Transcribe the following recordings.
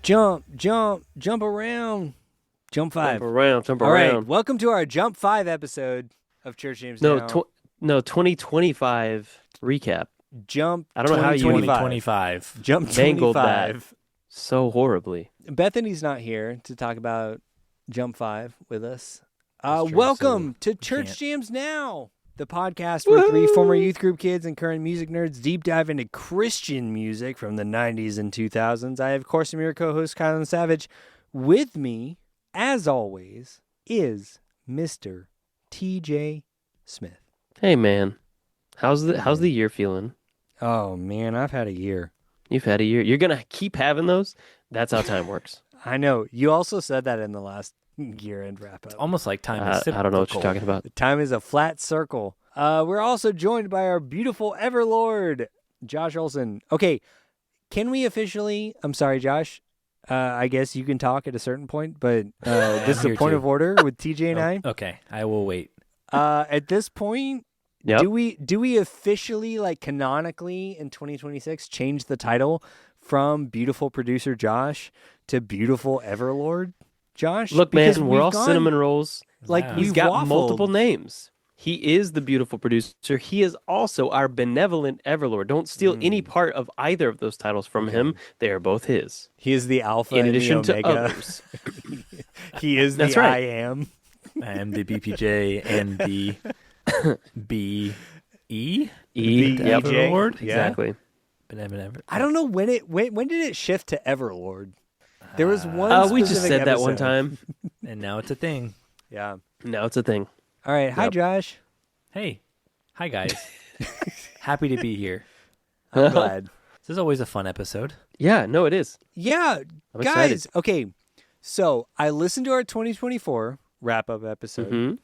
Jump around. Jump 5. Jump around. All right, welcome to our Jump 5 episode of Church James Now. 2025 recap. Jump I don't know how you 2025. Jump mangled 25. that so horribly. Bethany's not here to talk about Jump 5 with us. That's true, Welcome so to Church can't. Jams Now, the podcast where three former youth group kids and current music nerds deep dive into Christian music from the 90s and 2000s. I, of course, am your co-host, Kylan Savage. With me, as always, is Mr. TJ Smith. Hey man, how's the year feeling? Oh, man, I've had a year. You've had a year. You're gonna keep having those. That's how time works. I know. You also said that in the last year-end wrap-up. Almost like time is I don't know what you're talking about. The time is a flat circle. We're also joined by our beautiful Everlord, Josh Olson. Okay, can we officially... I'm sorry, Josh. I guess you can talk at a certain point, but this is a here point too. of order with TJ and I. Okay, I will wait. At this point, Yep. do we officially, like canonically in 2026, change the title from Beautiful Producer Josh to Beautiful Everlord Josh? Look, Because man, we're we've all gone- cinnamon rolls. Like Wow. we've He's got waffled. multiple names. He is the beautiful producer. He is also our benevolent Everlord. Don't steal any part of either of those titles from him. They are both his. He is the Alpha In and addition the to Omega. others. He is That's the right. I am. I am the BPJ and the BE. E. BEJ? Yep. Everlord? Yeah. Exactly. I don't know when did it shift to Everlord? There was one. We just specific said that one episode. time. And now it's a thing. Yeah. Now it's a thing. All right. Hi, Yep. Josh. Hey, hi guys. Happy to be here. I'm glad. This is always a fun episode. Yeah, no, it is. Yeah, I'm guys. excited. Okay, so I listened to our 2024 wrap up episode, Mhm.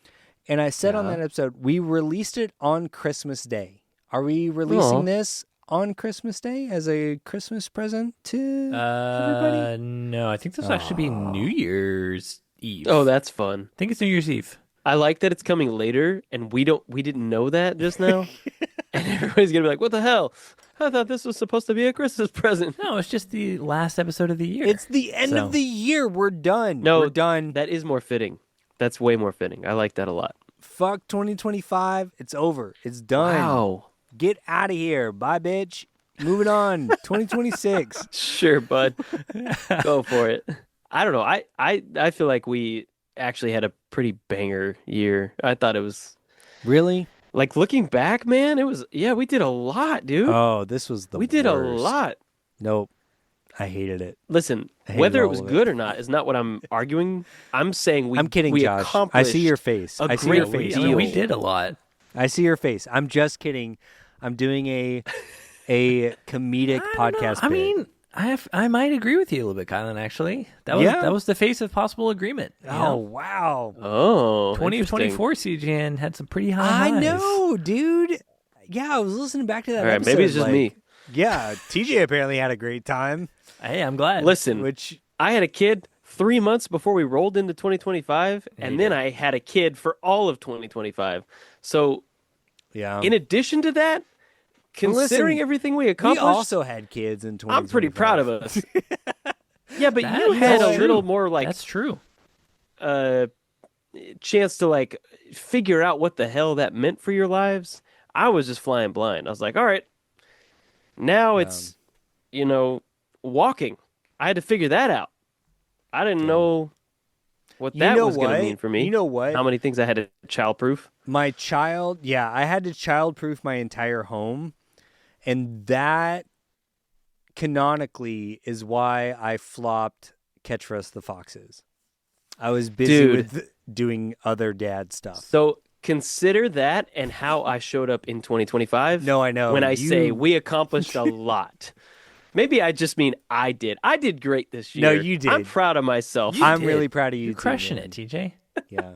and I said on Yeah. that episode we released it on Christmas Day. Are we releasing Aw. this on Christmas Day as a Christmas present to everybody? No, I think this will actually be New Year's Eve. Oh, that's fun. I think it's New Year's Eve. I like that it's coming later, and we didn't know that just now. And everybody's gonna be like, "What the hell? I thought this was supposed to be a Christmas present." No, it's just the last episode of the year. It's the end So- of the year. We're done. No, we're done. That is more fitting. That's way more fitting. I like that a lot. Fuck 2025. It's over. It's done. Wow. Get out of here. Bye, bitch. Moving on. 2026. Sure, bud. Go for it. I don't know. I feel like we actually had a pretty banger year. I thought it was Really? like looking back, man. It was we did a lot, dude. Oh, this was the we did a worst. lot. Nope. I hated it. Listen, I hated whether it all was of it. good or not is not what I'm arguing. I'm saying I'm kidding, we Josh. I accomplished see your face. a I see great your we, face. I mean, we deal. did a lot. I see your face. I'm just kidding. I'm doing a comedic podcast. I bit. mean, I might agree with you a little bit, Kylan. Actually, that Yeah? was the face of possible agreement. You oh know? wow. Oh, 2024 CGN had some pretty high I highs. know, dude. Yeah, I was listening back to that. All right, episode, maybe it's just like, me. Yeah, TJ apparently had a great time. Hey, I'm glad. Listen, Which I had a kid 3 months before we rolled into 2025, Yeah, and you then did. I had a kid for all of 2025 So, yeah, in addition to that, considering listen, everything we we accomplished, also had kids in 2025. I'm pretty proud of us. Yeah, but That you is had a true. little more like That's true. chance to like figure out what the hell that meant for your lives. I was just flying blind. I was like, all right, now it's walking. I had to figure that out. I didn't know what You that know was going what? to mean for me. You know what? How many things I had to childproof? My child, yeah, I had to childproof my entire home, and that canonically is why I flopped Catch for Us the Foxes. I was busy Dude. with doing other dad stuff. So consider that and how I showed up in 2025. No, I know. When I You- say we accomplished a lot. Maybe I just mean I did. I did great this year. No, you did. I'm proud of myself. I'm did. really proud of you. You're too, crushing man. it, TJ. Yeah.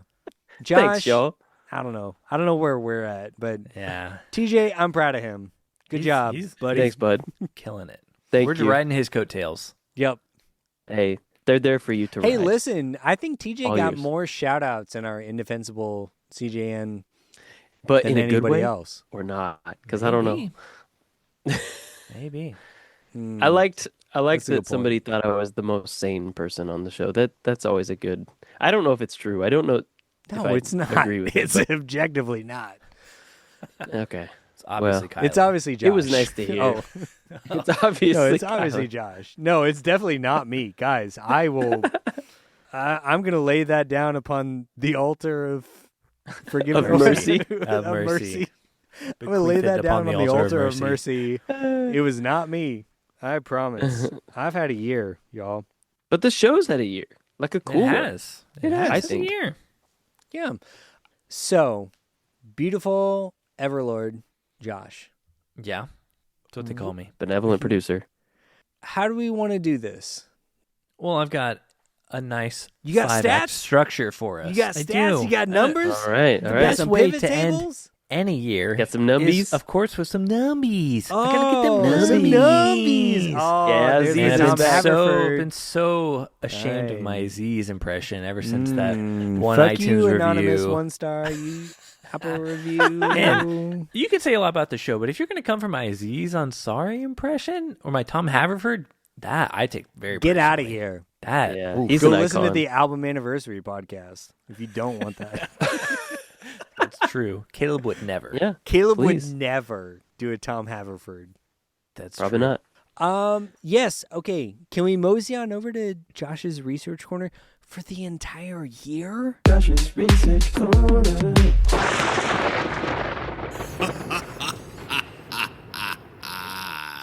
Josh, Thanks, y'all. I don't know. I don't know where we're at, but Yeah, TJ, I'm proud of him. Good job, he's buddy. Thanks, bud. killing it. Thank We're you. riding his coattails. Yep. Hey, they're there for you to Hey, ride. listen, I think TJ All got yours. more shout outs in our indefensible CJN But than in a good anybody way else. or not? Because I don't know. Maybe. Maybe. I liked That's a good that somebody thought I was the most sane person on the show. That's always a good. I don't know if it's true. I don't know if No, I it's not. agree with It's it. objectively not. Okay. It's obviously Kyler. It's obviously Josh. It was nice to hear. Oh, It's obviously no, it's obviously Kyler. Josh. No, it's definitely not me, guys. I will. I'm gonna lay that down upon the altar of forgiveness, Of mercy. Of mercy. I'm gonna lay Bequeathed that down upon on the altar of mercy. It was not me. I promise. I've had a year, y'all. But the show's had a year, like a cool It one. has. It has. I I think. think. Year. Yeah. So, beautiful Everlord, Josh. Yeah. That's what they call me. Benevolent producer. How do we want to do this? Well, I've got a nice You got 5-act stats? structure for us. You got I stats. do. You got numbers. All right. The All right. best Some way pivot to end tables. any year. Got some numbies? is, of course, with some numbies. Oh, I gotta get them some numbies. numbies. Oh, Yeah, there's Z's the And is Tom I've back. Haverford. been so ashamed of my Right. Z's impression ever since that one Fuck iTunes you, review. anonymous 1-star. You Apple review. And you can say a lot about the show, but if you're going to come for my Aziz Ansari impression or my Tom Haverford, that I take very Get out of personally. here. That Yeah. oof, He's Go an listen to icon. the album anniversary podcast if you don't want that. that's true. Caleb would never. Yeah. Caleb Please. would never do a Tom Haverford. That's Probably true. not. Yes. Okay. Can we mosey on over to Josh's research corner for the entire year? Josh's research corner.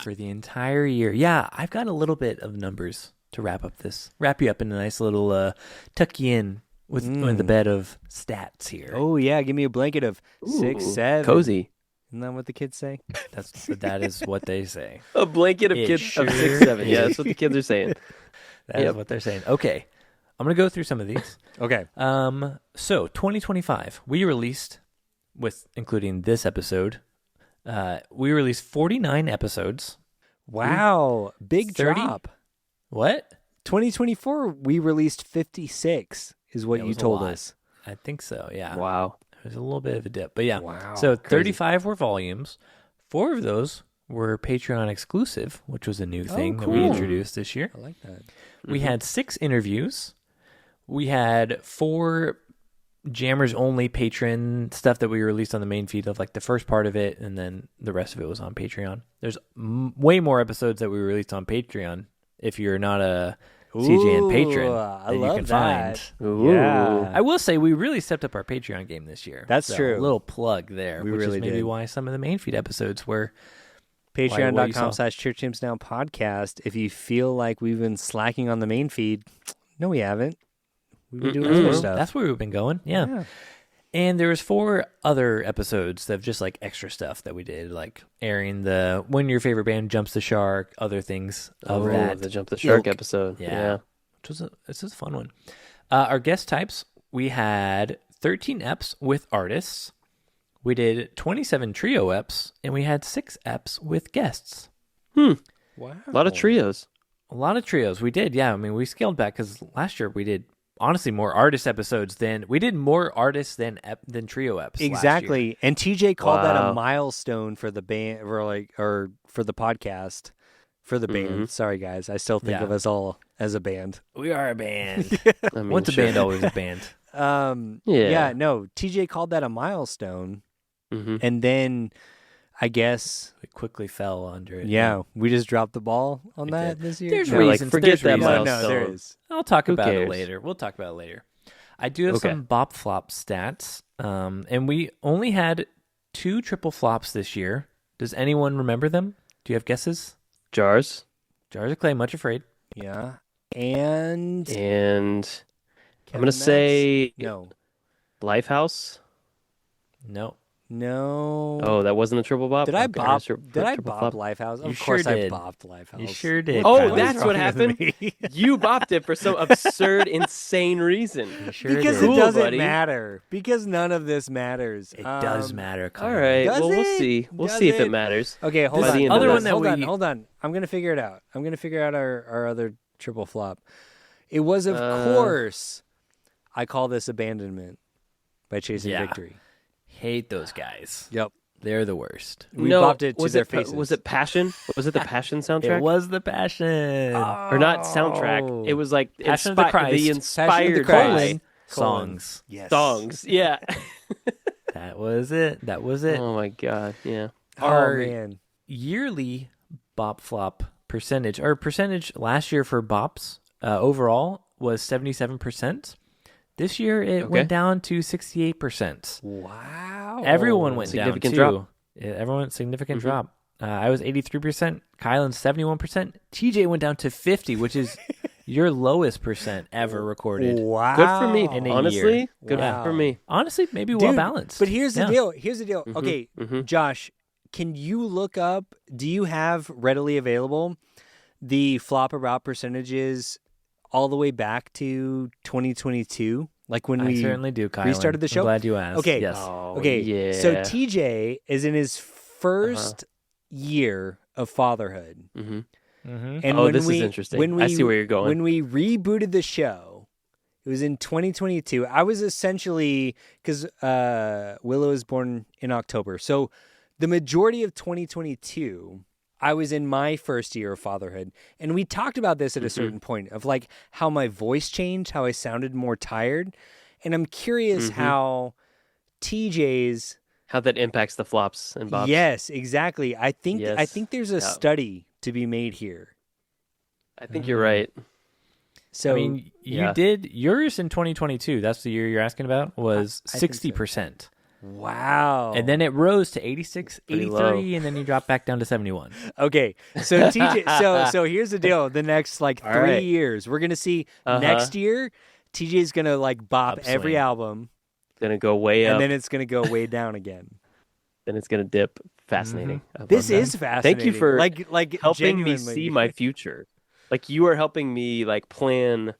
For the entire year. Yeah, I've got a little bit of numbers to wrap you up in a nice little tuck you in with the bed of stats here. Oh yeah, give me a blanket of 6, 7. Cozy. Isn't that what the kids say? That is what they say. A blanket of It kids sure of 6, 7. Yeah, is. that's what the kids are saying. That is Yep. what they're saying. Okay. I'm going to go through some of these. Okay. So 2025, we released, including this episode, we released 49 episodes. Wow, big 30? drop. What? 2024, we released 56, is what It you was a told lot. us. I think so, yeah. Wow. There's a little bit of a dip, but yeah. Wow, So crazy. 35 were volumes. 4 of those were Patreon exclusive, which was a new thing that we cool. introduced this year. I like that. We had 6 interviews. We had 4 Jammers only patron stuff that we released on the main feed of like the first part of it, and then the rest of it was on Patreon. There's way more episodes that we released on Patreon. If you're not a CJN patron, I then you love can that. find. Ooh. Yeah. I will say we really stepped up our Patreon game this year. That's So, true. A little plug there, We which really is maybe did. why some of the main feed episodes were. what you saw. Patreon.com/ChurchHymnsNow podcast. If you feel like we've been slacking on the main feed, no, we haven't. We've been doing other stuff. That's where we've been going. Yeah. And there was 4 other episodes of just like extra stuff that we did, like airing the when your favorite band jumps the shark, other things of Oh, that. the Jump the Shark ilk. episode. Yeah. Which was this is a fun one. Our guest types, we had 13 eps with artists. We did 27 trio eps, and we had 6 eps with guests. Wow. A lot of trios. A lot of trios. We did, yeah. I mean, we scaled back because last year we did honestly more artist episodes than we did more artists than trio eps. last year. Exactly. And TJ called that a Wow. milestone for the band, or for the podcast, for the band. Sorry, guys. I still think Yeah. of us all as a band. We are a band. I mean, Once a sure. band, always a band. Yeah. No, TJ called that a milestone. Mhm. And then I guess, We quickly fell under it. yeah, we just dropped the ball on We that did. this year. There's Yeah, like, reasons. forget there's that reasons. No, milestone. there is. I'll talk Who about it cares? later. We'll talk about it later. I do have Okay. some bop flop stats, and we only had 2 triple flops this year. Does anyone remember them? Do you have guesses? Jars. Jars of Clay, Much Afraid. Yeah. And And I'm Kevin going to Max? say No. Lifehouse. No. No. Oh, that wasn't a triple bop? Did I Okay. bop? Triple Did I flop. bop Lifehouse? You Of course, sure I did. bopped Lifehouse. You sure did. Oh, Kyler. that's what happened? You bopped it for some absurd, insane reason. You sure Because did. Cool, it doesn't buddy. matter. Because none of this matters. It does matter. All Kyler. right. Does well, we'll it? see. We'll Does see if it? it matters. Okay, hold By on. the end Hold of on. this. that Hold on. we- Hold on. I'm gonna figure it out. I'm gonna figure out our other triple flop. It was, of course, I Call This Abandonment by Chasing Yeah. Victory. Hate those guys. Yep. They're the worst. We no, bopped it to was their it, faces. Was it Passion? Was it the Passion soundtrack? It was the Passion. Or not soundtrack. It was like Passion of the Christ. the Passion of the inspired Christ. by Songs. Yes. songs. Yeah. That was it. That was it. Oh my god. Yeah. Oh Our man. yearly bop flop percentage, our percentage last year for bops overall was 77%. This year it went down to 68%. Wow. Everyone went down Significant too. drop. Yeah, everyone significant drop. I was 83%. Kylan 71%. TJ went down to 50, which is your lowest percent ever recorded. Wow. Good for me. In a Honestly, year. good Wow. for me. Honestly, maybe Dude, well balanced. But here's the Yeah. deal. Here's the deal. Okay, Josh, can you look up? Do you have readily available the flop about percentages all the way back to 2022? Like when I we certainly do, Kylan. restarted the show? I'm glad you asked. Okay. Yes. Oh, Okay, Yeah. so TJ is in his first year of fatherhood. Mm-hmm. Mm-hmm. And Oh, when this is we, interesting. When we, I see where you're going. When we rebooted the show, it was in 2022. I was essentially, because Willow was born in October. So the majority of 2022, I was in my first year of fatherhood. And we talked about this at a certain point of like how my voice changed, how I sounded more tired. And I'm curious how TJ's. How that impacts the flops and bops. Yes, exactly. I think Yes. there's a study to be made here. I think you're right. So I mean, you yeah. did yours in 2022. That's the year you're asking about. Was I think so. 60%, wow. and then it rose to 86, Pretty 83, low. and then you dropped back down to 71. Okay, so TJ, so here's the deal. The next like All 3 right. years, we're gonna see next year. TJ's gonna like bop Upswing. every album, Gonna go way up, and then it's gonna go way down again. then it's gonna dip. Fascinating. I love This that. is fascinating. Thank you for like helping me genuinely. see my future. Like you are helping me like plan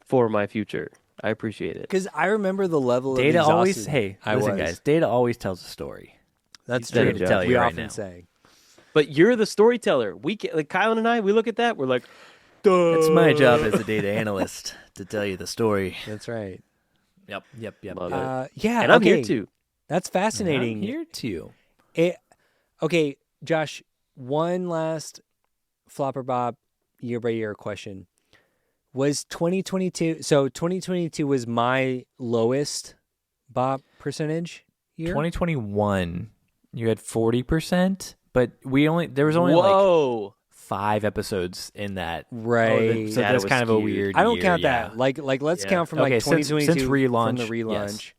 for my future. I appreciate it. Because I remember the level Data of always, exhausted hey, I listen, was. guys. Data always tells a story. That's He's done true. a job. Tell you We right often now. say. But you're the storyteller. Like Kylan and I, we look at that. We're like, duh. It's my job as a data analyst to tell you the story. That's right. Yep. Love it. Yeah, And I'm okay. here too. That's fascinating. I'm here too. Okay, Josh, one last flopper bob year by year question. Was 2022, so 2022 was my lowest bop percentage year? 2021, you had 40%, but there was only like Whoa. 5 episodes in that. Right. So That that's was kind of a skewed. weird I don't year, count yeah. that. Like let's Yeah. count from Okay, like since 2022 relaunch, from the relaunch. yes.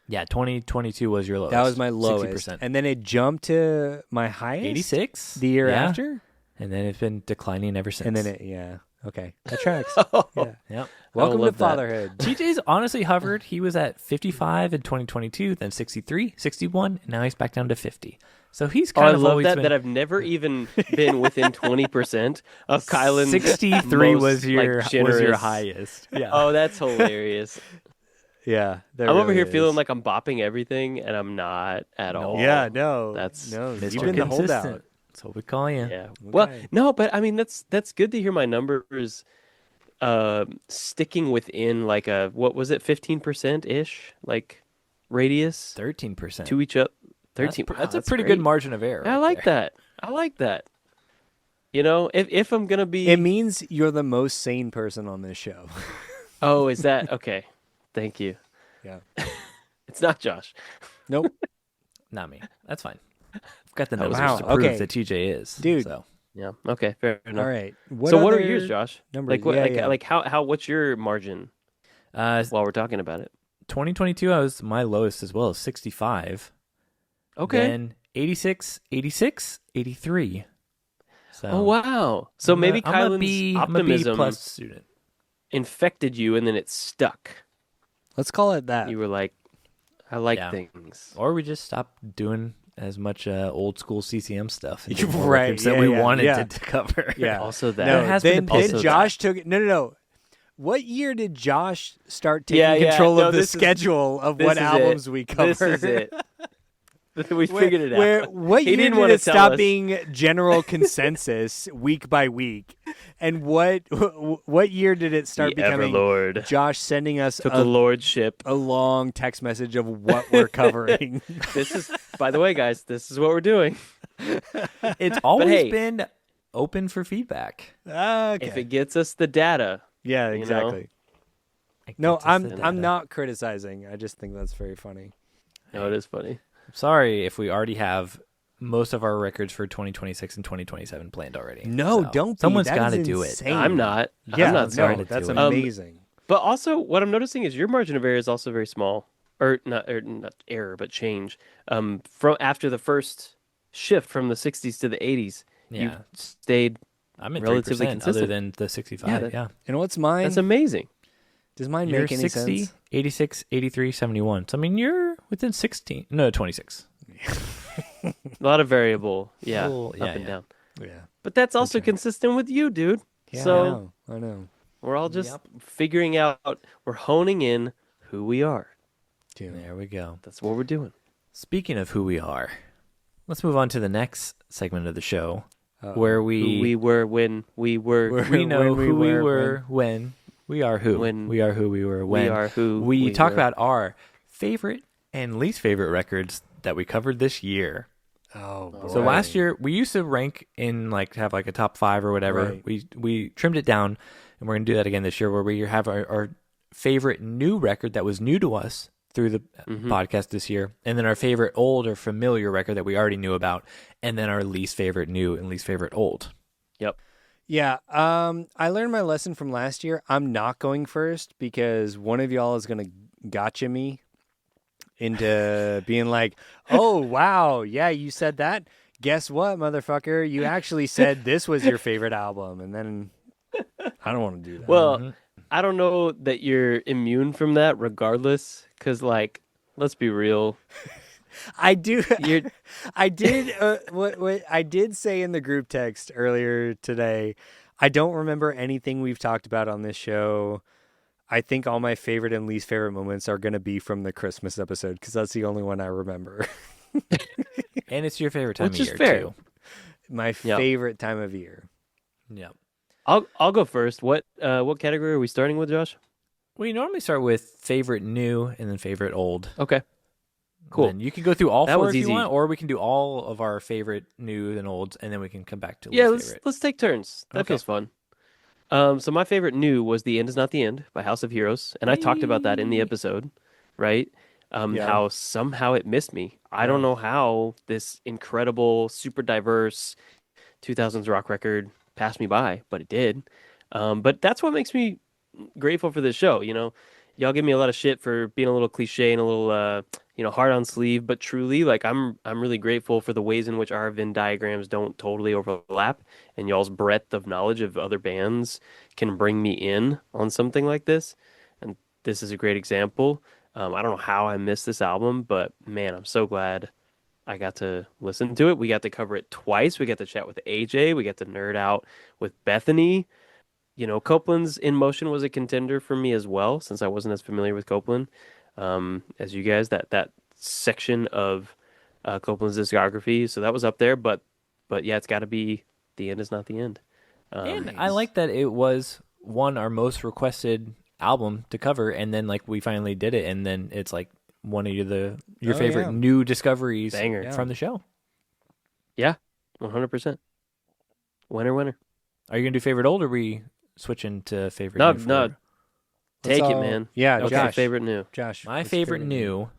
Yeah, 2022 was your lowest. That was my lowest. 60%. And then it jumped to my highest 86 the year yeah. after. And then it's been declining ever since. And then okay. That tracks. Yeah. Yep. Welcome to love that. fatherhood. TJ's honestly hovered. He was at 55 in 2022, then 63, 61, and now he's back down to 50. So he's Oh, kind I of love always that. been... That I've never even been within 20% of Kylan's 63 most, was your like, generous. was your highest. Yeah. Oh, that's hilarious. Yeah. I'm over here feeling like I'm bopping everything, and I'm not at all. Yeah, no. That's no. Mr. You've been the holdout. Consistent. That's what we call you. Yeah. Well, Okay. no, but I mean that's good to hear my numbers sticking within like a what was it 15% ish like radius 13%. to each other. 13. That's Wow, a pretty great. good margin of error. I right like there. that. I like that. You know, if I'm gonna be, It means you're the most sane person on this show. oh, is that okay? Thank you. Yeah. It's not Josh. Nope. Not me. That's fine. I've got the That was- numbers to Wow, prove okay. that TJ is. Dude. So. Yeah. Okay. Fair enough. All right. So what are other yours, Josh? numbers? Like what? Yeah, like yeah. how? What's your margin? While we're talking about it. 2022, I was my lowest as well, 65. Okay. Then 86, 86, 83. So Oh wow! So maybe I'm a Kylan's B, I'm a B optimism plus student. infected you, and then it stuck. Let's call it that. You were like, "I like Yeah. things." Or we just stopped doing as much old school CCM stuff. And You're did more right, records that yeah, we yeah, wanted yeah. to cover. Yeah. Also that. There No, has been then, a then pulse. Josh took no. What year did Josh start taking Yeah, yeah, control no, of the this is- schedule of this what is albums it. we cover? This is it. We figured it out. What He year didn't did wanna it tell stop us. being general consensus week by week And what year did it start The becoming Everlord Josh sending us took the lordship. a long text message of what we're covering? This is, by the way, guys, this is what we're doing. It's always hey. been open for feedback. Okay. If it gets us the data. Yeah, you exactly. It No, gets us the I'm data. not criticizing. I just think that's very funny. No, it is funny. Sorry if we already have most of our records for 2026 and 2027 planned already. No, So, don't be. Someone's That got to is do it. insane. I'm not. Yeah, I'm not sorry no, to that's do it. amazing. But also, what I'm noticing is your margin of error is also very small, or not error, but change. From after the first shift from the 60s to the 80s, Yeah. you've stayed. I'm at relatively 3% other consistent. than the 65. Yeah, Yeah. that- And what's mine? That's amazing. Does mine You're make any 60, sense? 86, 83, 71. So, I mean, you're within 16. No, 26. A lot of variable, yeah, Well, yeah, up and yeah. down. Yeah. But that's also right. consistent with you, dude. Yeah, So I know. we're all just Yep. figuring out. We're honing in who we are. There we go. That's what we're doing. Speaking of who we are, let's move on to the next segment of the show Uh-oh. where Who we were when we were. we know when we who we were, were when we are who. When we are who we were when. We are who we talk were. about our favorite and least favorite records that we covered this year. Oh, boy. So last year we used to rank in have like a top 5 or whatever. Right. We trimmed it down, and we're gonna do that again this year, where we have our favorite new record that was new to us through the podcast this year, and then our favorite old or familiar record that we already knew about, and then our least favorite new and least favorite old. Yep. Yeah, I learned my lesson from last year. I'm not going first because one of y'all is going to gotcha me into being like, oh, wow, yeah, you said that. Guess what, motherfucker? You actually said this was your favorite album. And then I don't want to do that. Well, I don't know that you're immune from that regardless, because, let's be real. I do. You're- I did. What I did say in the group text earlier today. I don't remember anything we've talked about on this show. I think all my favorite and least favorite moments are going to be from the Christmas episode because that's the only one I remember. And it's your favorite time Which of is year fair. too. My Yep. favorite time of year. Yeah. I'll go first. What category are we starting with, Josh? We normally start with favorite new and then favorite old. Okay. Cool. And you can go through all That four was if easy. you want, or we can do all of our favorite new and olds, and then we can come back to Yeah, least favorite. let's take turns. That Okay. feels fun. So my favorite new was "The End Is Not the End" by House of Heroes, and I talked about that in the episode, right? Yeah. How somehow it missed me. I don't know how this incredible, super diverse 2000s rock record passed me by, but it did. But that's what makes me grateful for this show. Y'all give me a lot of shit for being a little cliche and a little, hard on sleeve, but truly, I'm really grateful for the ways in which our Venn diagrams don't totally overlap, and y'all's breadth of knowledge of other bands can bring me in on something like this. And this is a great example. I don't know how I missed this album, but man, I'm so glad I got to listen to it. We got to cover it twice. We got to chat with AJ. We got to nerd out with Bethany. Copeland's In Motion was a contender for me as well, since I wasn't as familiar with Copeland as you guys. That section of Copeland's discography, so that was up there. But yeah, it's got to be "The End Is Not the End." And I like that it was our most requested album to cover, and then we finally did it, and then it's one of your favorite new discoveries Banger. from the show. Yeah, 100%. Winner. Are you gonna do favorite old, or are we switching to favorite? No, new for- no. Take Let's it, all- man. Yeah, Okay, Josh. favorite new. Josh. My what's your favorite new,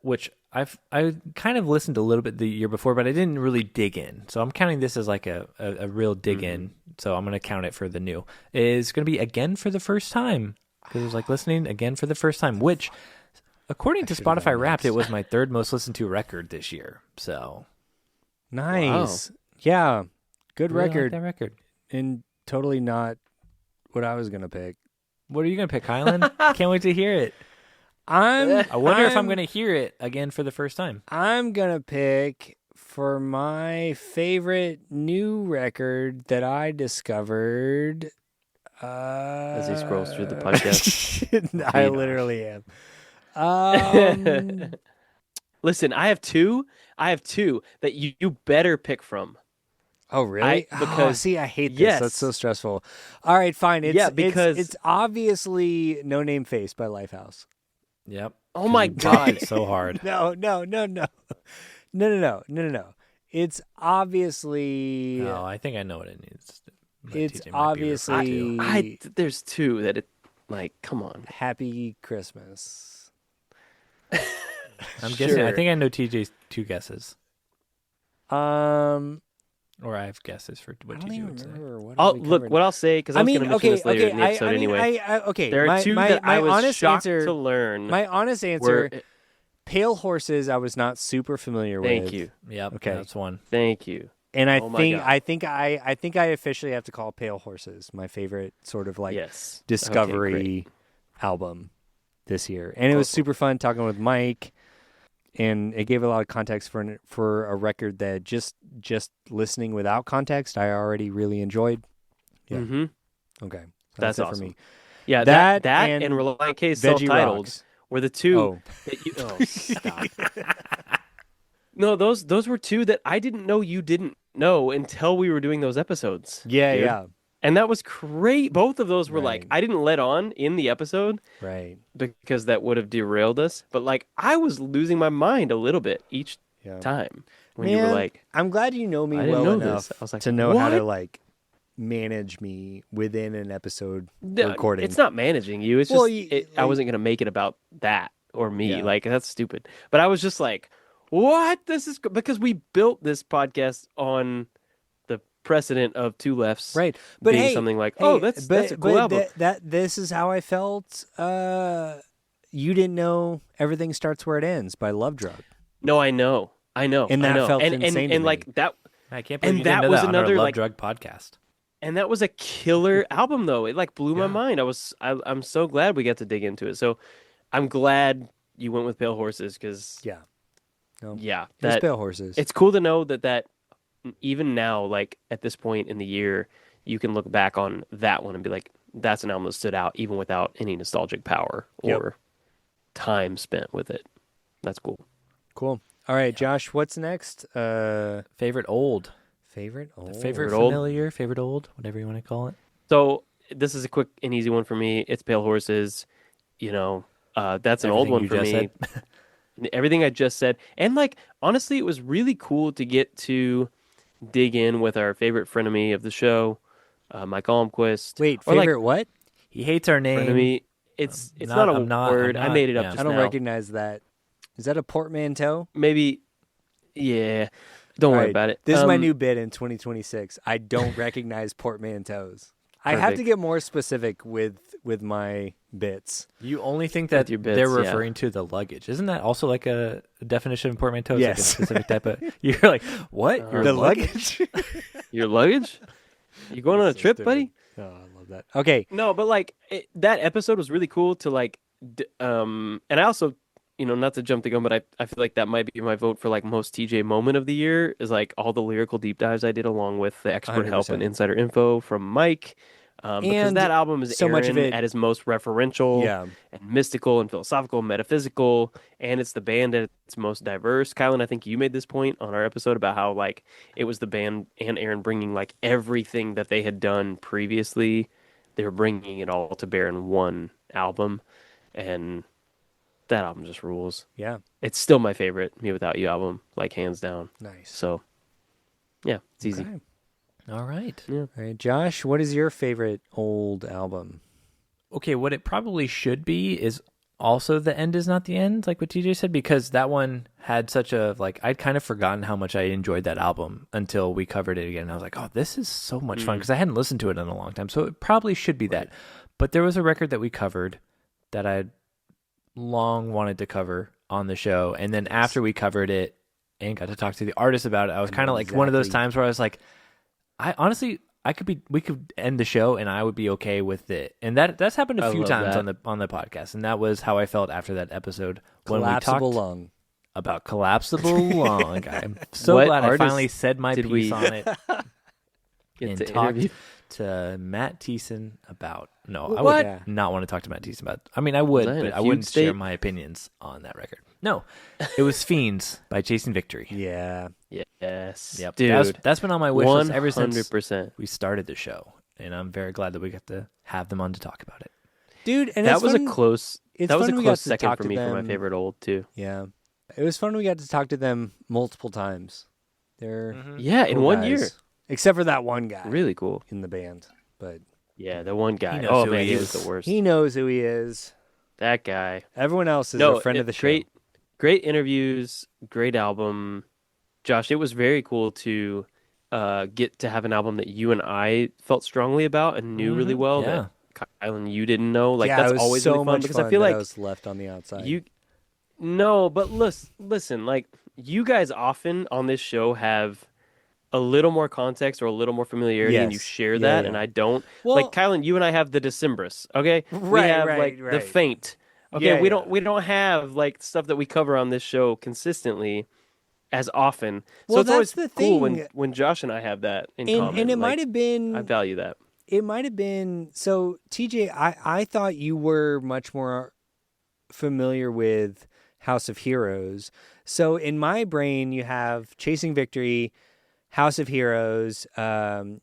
which I kind of listened a little bit the year before, but I didn't really dig in. So I'm counting this as a real dig in. So I'm gonna count it for the new. Is gonna be Again for the First Time, because it was listening again for the first time, which according to should've gone Spotify Wrapped, next. it was my third most listened to record this year. So Nice. Yeah. Good really like record. that record. And totally not what I was going to pick. What are you gonna pick, Kylan? Can't wait to hear it. I I wonder if I'm gonna hear it again for the first time. I'm going to pick for my favorite new record that I discovered. As he scrolls through the podcast. I literally am. Listen, I have two that you better pick from. Oh, really? Because see, I hate this. yes. That's so stressful. All right, fine. It's, because it's obviously No Name Face by Lifehouse. Yep. Oh my God. It's so hard. No. It's obviously. No, I think I know what it needs. It's TJ might be referring to. obviously There's two that it like. Come on. Happy Christmas. I'm guessing. I Sure. think I know TJ's two guesses, Um, or I have guesses for I what don't TJ even would say. remember what I'll we look covered. what I'll say because I was going to mention this later in the episode anyway. Okay, There are two that I was honest shocked answer, to learn. My honest answer, Pale Horses, I was not super familiar with. Thank you. Yep. Okay. That's one. Thank you. And Oh my God. I think I officially have to call Pale Horses my favorite sort of like Yes. discovery Okay, great. album this year. And it was super fun talking with Mike, and it gave a lot of context for a record that just listening without context I already really enjoyed. Yeah. Mm-hmm. Okay. That's it awesome. for me. Yeah, That that and and Reliant K's Veggie self-titled Rocks. were the two. Oh. That you, stop. No, those were two that I didn't know you didn't know until we were doing those episodes. Yeah, dude. yeah. And that was great. Both of those were like, Right. I didn't let on in the episode Right. because that would have derailed us. But like, I was losing my mind a little bit each Yeah. time when you were Man, like, I'm glad you know me I didn't well know enough this. I was like, to know how to "What?" like manage me within an episode No, recording. it's not managing you. It's Well, just I like- wasn't gonna make it about that or me. Yeah. Like that's stupid. But I was just like, what? This is because we built this podcast on the precedent of Two Lefts, right. But being hey, something like, hey, oh, that's a cool album. This is how I felt. You didn't know Everything Starts Where It Ends by Love Drug. No, I know, And I that know. felt and insane to and me. like that. I can't believe And you didn't that know was that on another, our Love like- Drug podcast. And that was a killer album, though. It like blew my Yeah. mind. I'm so glad we got to dig into it. So I'm glad you went with Pale Horses because Yeah. No. yeah, There's that Pale Horses. it's cool to know that even now, like at this point in the year, you can look back on that one and be like, that's an album that stood out even without any nostalgic power Yep. or time spent with it. That's cool. Cool. All right, Josh, what's next? Favorite old, Favorite old. favorite old. familiar, favorite old, whatever you want to call it. So this is a quick and easy one for me. It's Pale Horses. You know, that's an old Everything one you for just me. said. Everything I just said. And like, honestly, it was really cool to get to dig in with our favorite frenemy of the show, Mike Almquist. Wait, Or, like, favorite what? He hates our name. frenemy. It's not a I'm not- word. I'm I not- made it up yeah. just I don't now. recognize that. Is that a portmanteau? Maybe, yeah. Don't worry All right, about it. This is my new bit in 2026. I don't recognize portmanteaus. I have to Perfect. get more specific with my bits. You only think that your bits, they're yeah. referring to the luggage. Isn't that also like a definition of portmanteau? It's Yes. Like a specific type of. You're like, what? Your The luggage? Your luggage? You going on a So trip, stupid. buddy? Oh, I love that. Okay. No, but like that episode was really cool to like, and I also, you know, not to jump the gun, but I feel like that might be my vote for like most TJ moment of the year is like all the lyrical deep dives I did along with the expert help 100%. and insider info from Mike. Because And that album is so much of Aaron it- at his most referential Yeah. and mystical and philosophical and metaphysical, and it's the band at its most diverse. Kylan, I think you made this point on our episode about how like it was the band and Aaron bringing like everything that they had done previously. They were bringing it all to bear in one album, and that album just rules. Yeah. It's still my favorite Me Without You album, like hands down. Nice. So, yeah, it's easy. Okay. All right. All right, Josh, what is your favorite old album? Okay, what it probably should be is also The End Is Not the End, like what TJ said, because that one had such a, like, I'd kind of forgotten how much I enjoyed that album until we covered it again. And I was like, oh, this is so much fun, because I hadn't listened to it in a long time. So it probably should be that. But there was a record that we covered that I'd long wanted to cover on the show. And then after we covered it and got to talk to the artist about it, I was kind of like one of those Exactly. times where I was like, we could end the show and I would be okay with it. And that's happened a I few love times that. on the podcast. And that was how I felt after that episode when we Collapsible talked Lung. about collapsible lung. I'm so What glad I artist finally said my did piece we- on it. and to talked interview. to Matt Thiessen about. No, I What? would not want to talk to Matt Thiessen about. I mean, I would, that in but a I wouldn't fugue share state? my opinions on that record. No, it was Fiends by Chasing Victory. Yeah. Yes, Yep, dude. that's been on my wish list ever since 100%. we started the show, and I'm very glad that we got to have them on to talk about it. Dude, and That it's was fun. a close. It's That was a fun we got close to second talk for to me for my them. favorite old too. Yeah. It was fun we got to talk to them multiple times. They're Yeah, in cool one guys. year. Except for that one guy Really cool. in the band. But Yeah, the one guy. knows Oh who man, he he was is. the worst. he knows who he is. That guy. Everyone else is No, a friend of the show. great interviews, great album. Josh, it was very cool to get to have an album that you and I felt strongly about and knew really well. Yeah. That Kyle and you didn't know. Like yeah, that's it was always so really fun much because fun I feel that like I was left on the outside. you. No, but listen. Like you guys often on this show have a little more context or a little more familiarity, and you Yes. share Yeah, that, yeah. and I don't. Well- Like Kylan, you and I have the Decembrists, okay? We Right, have right, like the right. Faint. Okay, Yeah, we yeah. don't have like stuff that we cover on this show consistently as often. So Well, it's always that's the cool thing. when Josh and I have that in and common. and it Like, might have been I value that. it might have been so TJ, I thought you were much more familiar with House of Heroes. So in my brain you have Chasing Victory, House of Heroes,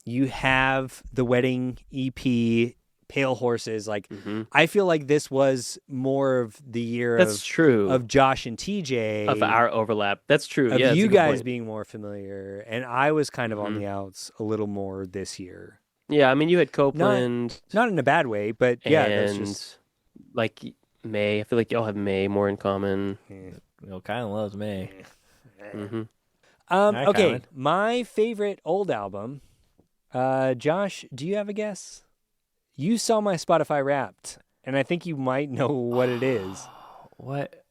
you have the Wedding EP, Pale Horses. Like I feel like this was more of the year That's true. of Josh and TJ, Of our overlap. That's true. of Yeah, that's you a good guys point. being more familiar, and I was kind of on the outs a little more this year. Yeah, I mean you had Copeland Not in a bad way, but yeah, that's and just like May. I feel like y'all have May more in common. Kyle loves me. hmm Hi, okay. Colin. My favorite old album. Josh, do you have a guess? You saw my Spotify Wrapped, and I think you might know what it is. What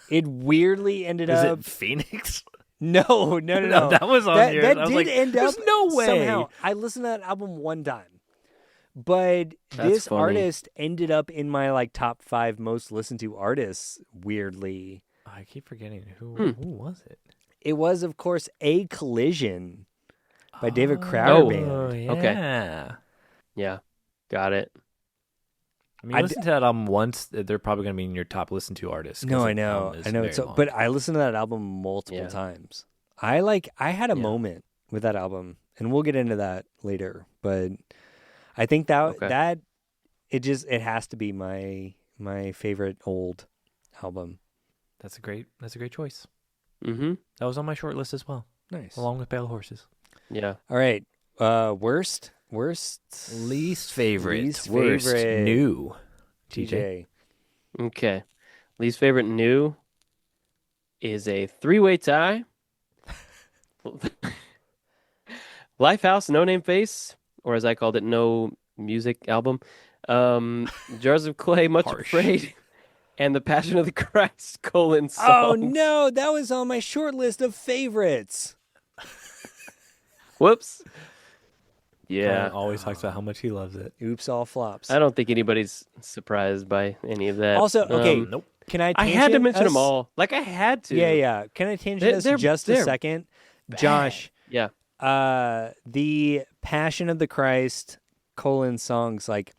It weirdly ended is up. it? Phoenix? No. That was on that, yours. That I was did like, end up "There's no way." somehow. I listened to that album one time, but this funny. artist ended up in my like top 5 most listened to artists. Weirdly, I keep forgetting who was it. it was of course A Collision by David Crowder Oh. Band. Okay. Yeah, got it. I mean, I you listen to that album once, they're probably going to be in your top listen to artists. 'cause No, the I know, album is I know. very It's so, long. but I listened to that album multiple Yeah. times. I had a moment with that album, and we'll get into that later. But I think Okay. that it has to be my favorite old album. that's a great choice. Mm-hmm. That was on my short list as well, Nice. along with Pale Horses. Yeah. All right. Worst, Least favorite, Least worst, favorite. new. TJ. TJ. Okay. Least favorite new is a 3-way tie. Lifehouse, No Name Face, or as I called it, No Music Album. Jars of Clay, Much Harsh. Afraid, and The Passion of the Christ, songs. Oh no, that was on my short list of favorites. Whoops. Colin Yeah. always talks about how much he loves it. Oops, all flops. I don't think anybody's surprised by any of that. Also, okay, Nope. can I? I had to tangent mention us? them all. Like, I had to. Yeah. Can I tangent us just a they're second, Josh? Yeah. The Passion of the Christ : songs. Like,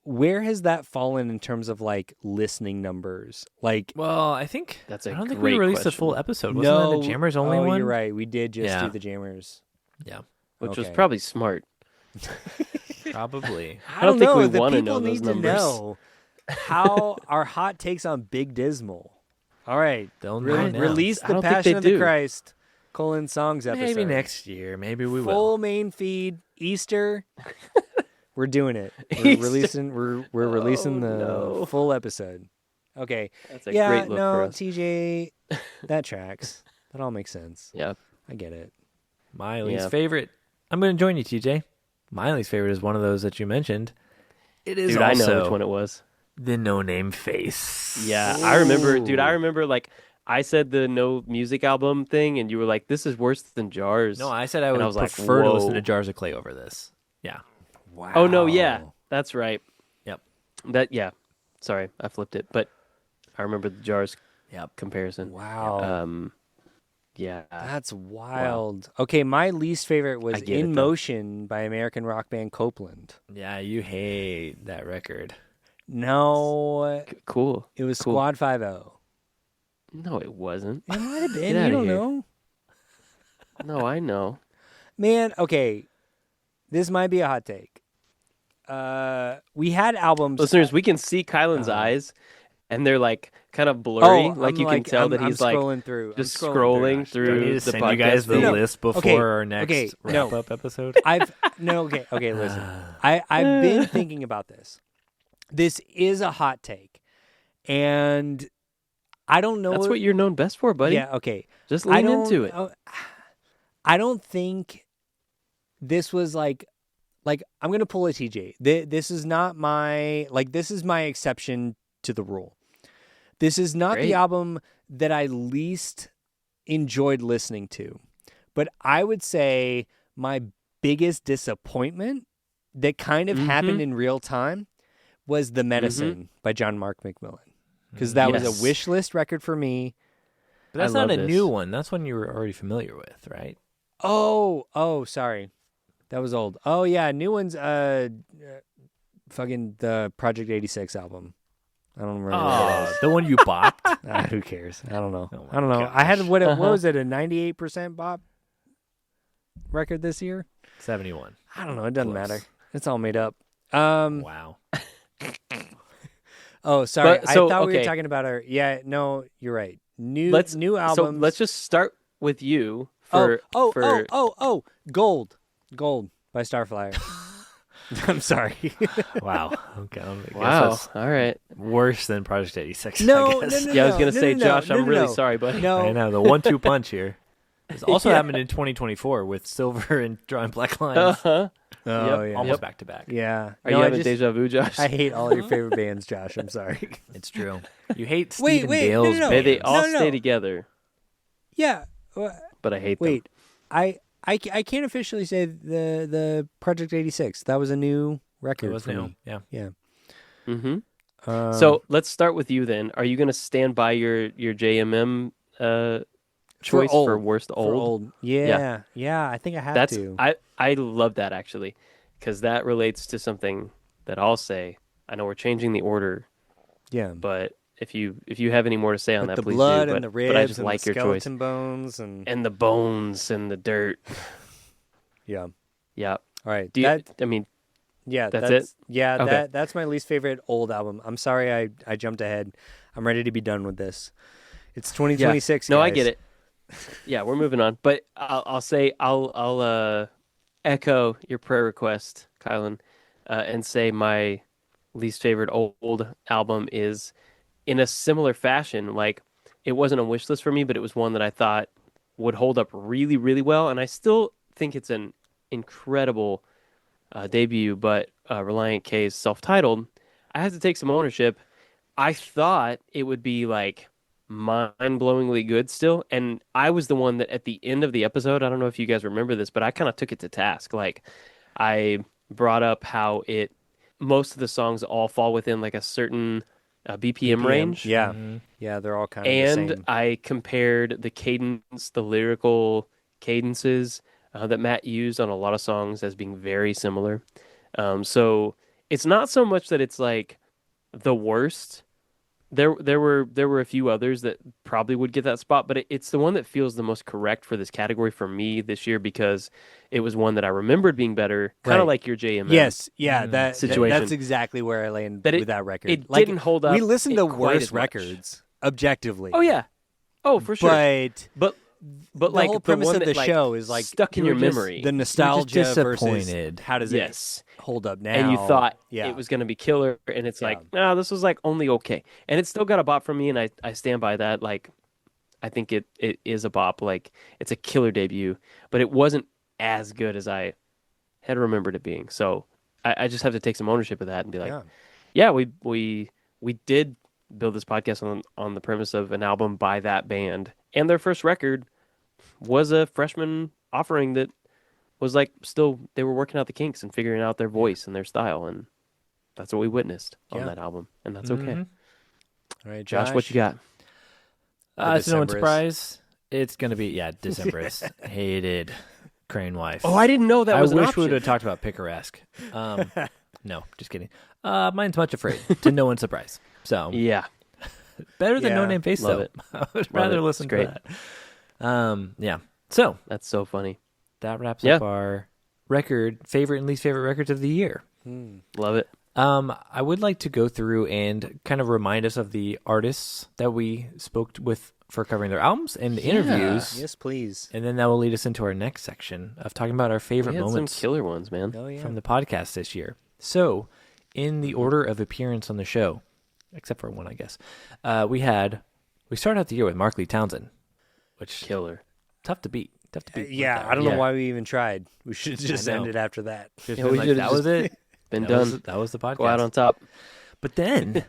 where has that fallen in terms of like listening numbers? Like, Well, I think That's a I don't think we great released a question. full episode. Wasn't no, that the Jammers only oh, one? You're right. We did just Yeah. do the Jammers. Yeah, Which was Okay. probably smart. probably. I don't don't think know. we The wanna people know those need to numbers. know how our hot takes on Big Dismal. All right, They'll know now. release I the don't think Passion they of the do. Christ: songs episode. Maybe next year. Maybe we will. Full main feed Easter. We're doing it. We're Easter. releasing. We're releasing the no. full episode. Okay. That's a Yeah. great look No, for us. TJ, that tracks. That all makes sense. Yeah. I get it. My least Yeah. favorite. I'm going to join you, TJ. My least favorite is one of those that you mentioned. It is Dude, I also know which one it was. the No Name Face. Yeah, I remember, dude. I Ooh. remember, like, I said the No Music Album thing, and you were like, "This is worse than Jars." No, I said I And would I was like, prefer to listen whoa. to Jars of Clay over this. Yeah. Wow. Oh no, yeah, that's right. Yep. Yeah. Sorry, I flipped it, but I remember the Jars Yep. comparison. Wow. Yeah. That's wild. Okay, my least favorite was I get In it, though. Motion by American rock band Copeland. Yeah, you hate that record. No, Cool. it was Cool. Squad 5-0. No, it wasn't. It might have Get been. You outta don't here. know. No, I know. Man, okay. This might be a hot take. We had albums. Listeners, we can see Kylan's Oh. eyes, and they're like kind of blurry. Oh, like I'm you can tell that I'm he's like scrolling through. just I'm scrolling Josh. through Do I need to the send podcast you guys the feed. No. list before Okay, our next okay, no. wrap-up episode? Okay, listen. I've been thinking about this. This is a hot take. And I don't know. That's what you're known best for, buddy. Yeah, okay. Just I lean don't, into it. I don't think this was like I'm going to pull a TJ. This is not my this is my exception to the rule. This is not Great. the album that I least enjoyed listening to. But I would say my biggest disappointment that kind of happened in real time was The Medicine by John Mark McMillan. Because that was Yes. a wish list record for me. But that's I not love a this. new one. That's one you were already familiar with, right? Oh, sorry. That was old. Oh yeah, new one's fucking the Project 86 album. I don't remember what it is. The one you bopped? Who cares? I don't know. Oh my I don't know. I had gosh. what was it, a 98% bop record this year? 71. I don't know. It doesn't Close. matter. It's all made up. Wow. Oh, sorry. But- so, I thought we were okay. talking about our. Yeah, no, you're right. New So albums. let's just start with you for Gold by Starflyer. I'm sorry. Wow. Okay. I guess wow. that's All right. worse than Project 86. No, I guess. no, Yeah, I was gonna no, say, no, Josh, no, I'm no, really no. sorry, buddy. No, I know. The 1-2 punch here. This also happened in 2024 with Silver and Drawing Black Lines. Uh-huh. Oh Yep. yeah. Almost back to back. Yeah. Are No, you I having just- deja vu, Josh? I hate all your favorite bands, Josh. I'm sorry. It's true. You hate Wait, Stephen wait, no, Dale's no, no. May they bands. all No, no. stay together, Yeah. but I hate them. Wait. I can't officially say the Project 86. That was a new record It was for new. me. Yeah. Yeah. Mm-hmm. Um, So let's start with you then. Are you going to stand by your JMM choice for old. worst for old? old. Yeah. Yeah, I think I have That's to. I love that actually, because that relates to something that I'll say. I know we're changing the order, Yeah. but if you have any more to say on But that, the please blood do. and the But ribs I just and like the your choice skeleton bones and and the bones and the dirt. yeah. All Yeah. right. Do you? That I mean, yeah, that's it? Yeah, Okay. that's my least favorite old album. I'm sorry I jumped ahead. I'm ready to be done with this. It's 2026. no, I guys. get it. Yeah, we're moving on. But I'll say I'll echo your prayer request, Kylan, and say my least favorite old album is in a similar fashion. Like, it wasn't a wish list for me, but it was one that I thought would hold up really, really well. And I still think it's an incredible debut, but Reliant K's self-titled, I had to take some ownership. I thought it would be like mind-blowingly good still, and I was the one that at the end of the episode, I don't know if you guys remember this, but I kind of took it to task. Like, I brought up how most of the songs all fall within like a certain BPM range. Yeah. Mhm. Yeah, they're all kind of the And same. I compared the cadence, the lyrical cadences that Matt used on a lot of songs as being very similar. So it's not so much that it's like the worst. There were a few others that probably would get that spot, but it's the one that feels the most correct for this category for me this year because it was one that I remembered being better, kind Right. of like your JMM. Yes, yeah, that situation. that's exactly where I land That with that record. It Like, didn't hold up. we listened to quite worse as much. records objectively. Oh yeah. Oh, for sure. But But the like whole the premise one of the that, like, show is like stuck in you your were just- memory. the nostalgia versus disappointed. how does Yes. it hold up now. And you thought yeah. it was going to be killer, and it's Yeah. like, no, this was like only okay. And it still got a bop from me, and I stand by that. Like, I think it is a bop. Like, it's a killer debut, but it wasn't as good as I had remembered it being. So I just have to take some ownership of that and be like, Yeah. yeah, we did build this podcast on the premise of an album by that band, and their first record was a freshman offering that was like still they were working out the kinks and figuring out their voice and their style, and that's what we witnessed on Yeah. that album, and that's okay. Mhm. All right, Josh, what you got? It's no Decemberists. surprise. It's gonna be Decemberist. Hated Crane Wife. Oh, I didn't know that was an I wish option. we would have talked about Picaresque. No, just kidding. Mine's Much Afraid, to no one's surprise. So Yeah. better than Yeah, No Name Face love though. it. I would rather it. listen It's to great. that. Yeah. So That's so funny. that wraps Yeah. up our favorite and least favorite records of the year. Love it. I would like to go through and kind of remind us of the artists that we spoke with for covering their albums and the interviews. Yes, please. And then that will lead us into our next section of talking about our favorite We had moments some killer ones, man. Oh yeah. from the podcast this year. So, in the order of appearance on the show, except for one, I guess, we started out the year with Mark Lee Townsend, which Killer. tough to beat. Tough to beat. Yeah, with I don't Yeah. know why we even tried. We should have just I know. ended after that. Just Yeah, been we like, should've that was it. Been That done. that was the podcast. Go out on top. But then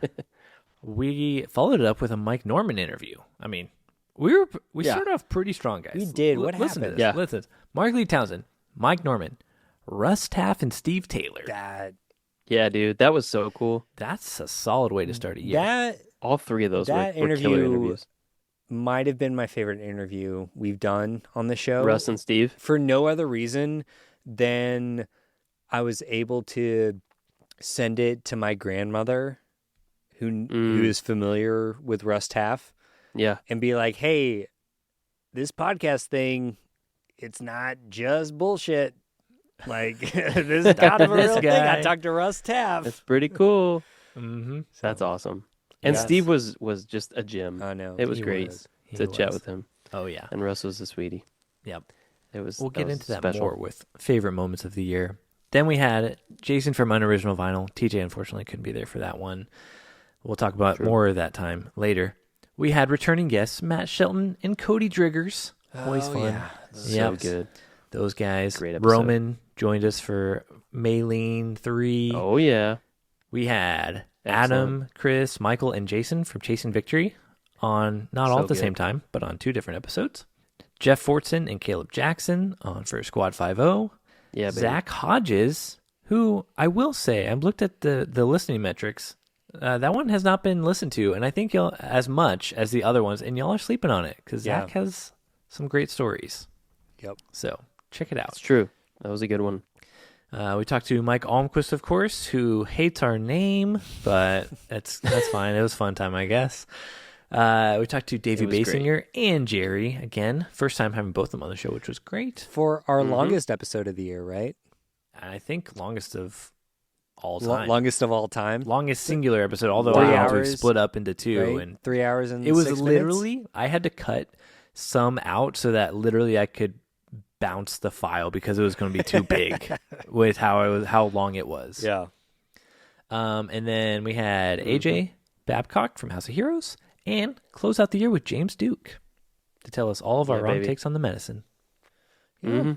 we followed it up with a Mike Norman interview. I mean, we Yeah. started off pretty strong, guys. We did. What listen happened? To this. Yeah. Listen. To this. Mark Lee Townsend, Mike Norman, Russ Taff, and Steve Taylor. That Yeah, dude. That was so cool. That's a solid way to start a year. that All three of those That were killer interview- interviews. might have been my favorite interview we've done on the show. Russ and Steve. For no other reason than I was able to send it to my grandmother, who is familiar with Russ Taff, Yeah. and be like, "Hey, this podcast thing, it's not just bullshit. Like this is kind of a This real thing. I guy. talked to Russ Taff. That's pretty cool. Mm-hmm. That's awesome. And Yes. Steve was just a gem. I know It was he great was. to chat with him. Oh, yeah. And Russ was a sweetie. Yep. It was. We'll that get was into that special. more with favorite moments of the year. Then we had Jason from Unoriginal Vinyl. TJ unfortunately couldn't be there for that one. We'll talk about True. more of that time later. We had returning guests Matt Shelton and Cody Driggers. Always Oh, fun. yeah. So Yep. good. Those guys. Great episode. Roman joined us for Maylene 3. Oh yeah. We had Excellent. Adam, Chris, Michael, and Jason from Chasing Victory on not all So at the good. same time, but on 2 different episodes. Jeff Fortson and Caleb Jackson on for Squad 5-0. Yeah. Baby. Zach Hodges, who I will say, I've looked at the listening metrics. That one has not been listened to, and I think y'all as much as the other ones, and y'all are sleeping on it because Yeah. Zach has some great stories. Yep. So check it out. It's true. That was a good one. We talked to Mike Almquist, of course, who hates our name, but that's fine. It was a fun time, I guess. We talked to Davey It was great. Basinger and Jerry again. First time having both of them on the show, which was great. For our Mhm. longest episode of the year, right? And I think longest of all time. Longest of all time. Longest singular episode, although 3 I we've hours, split up into 2. Right? And 3 hours and it was 6 literally, I had to cut some out so that literally I could bounce the file because it was going to be too big with how long it was. minutes. Yeah. And then we had AJ Babcock from House of Heroes and close out the year with James Duke to tell us all of our Yeah, wrong baby. takes on the medicine. Yeah. Mm-hmm.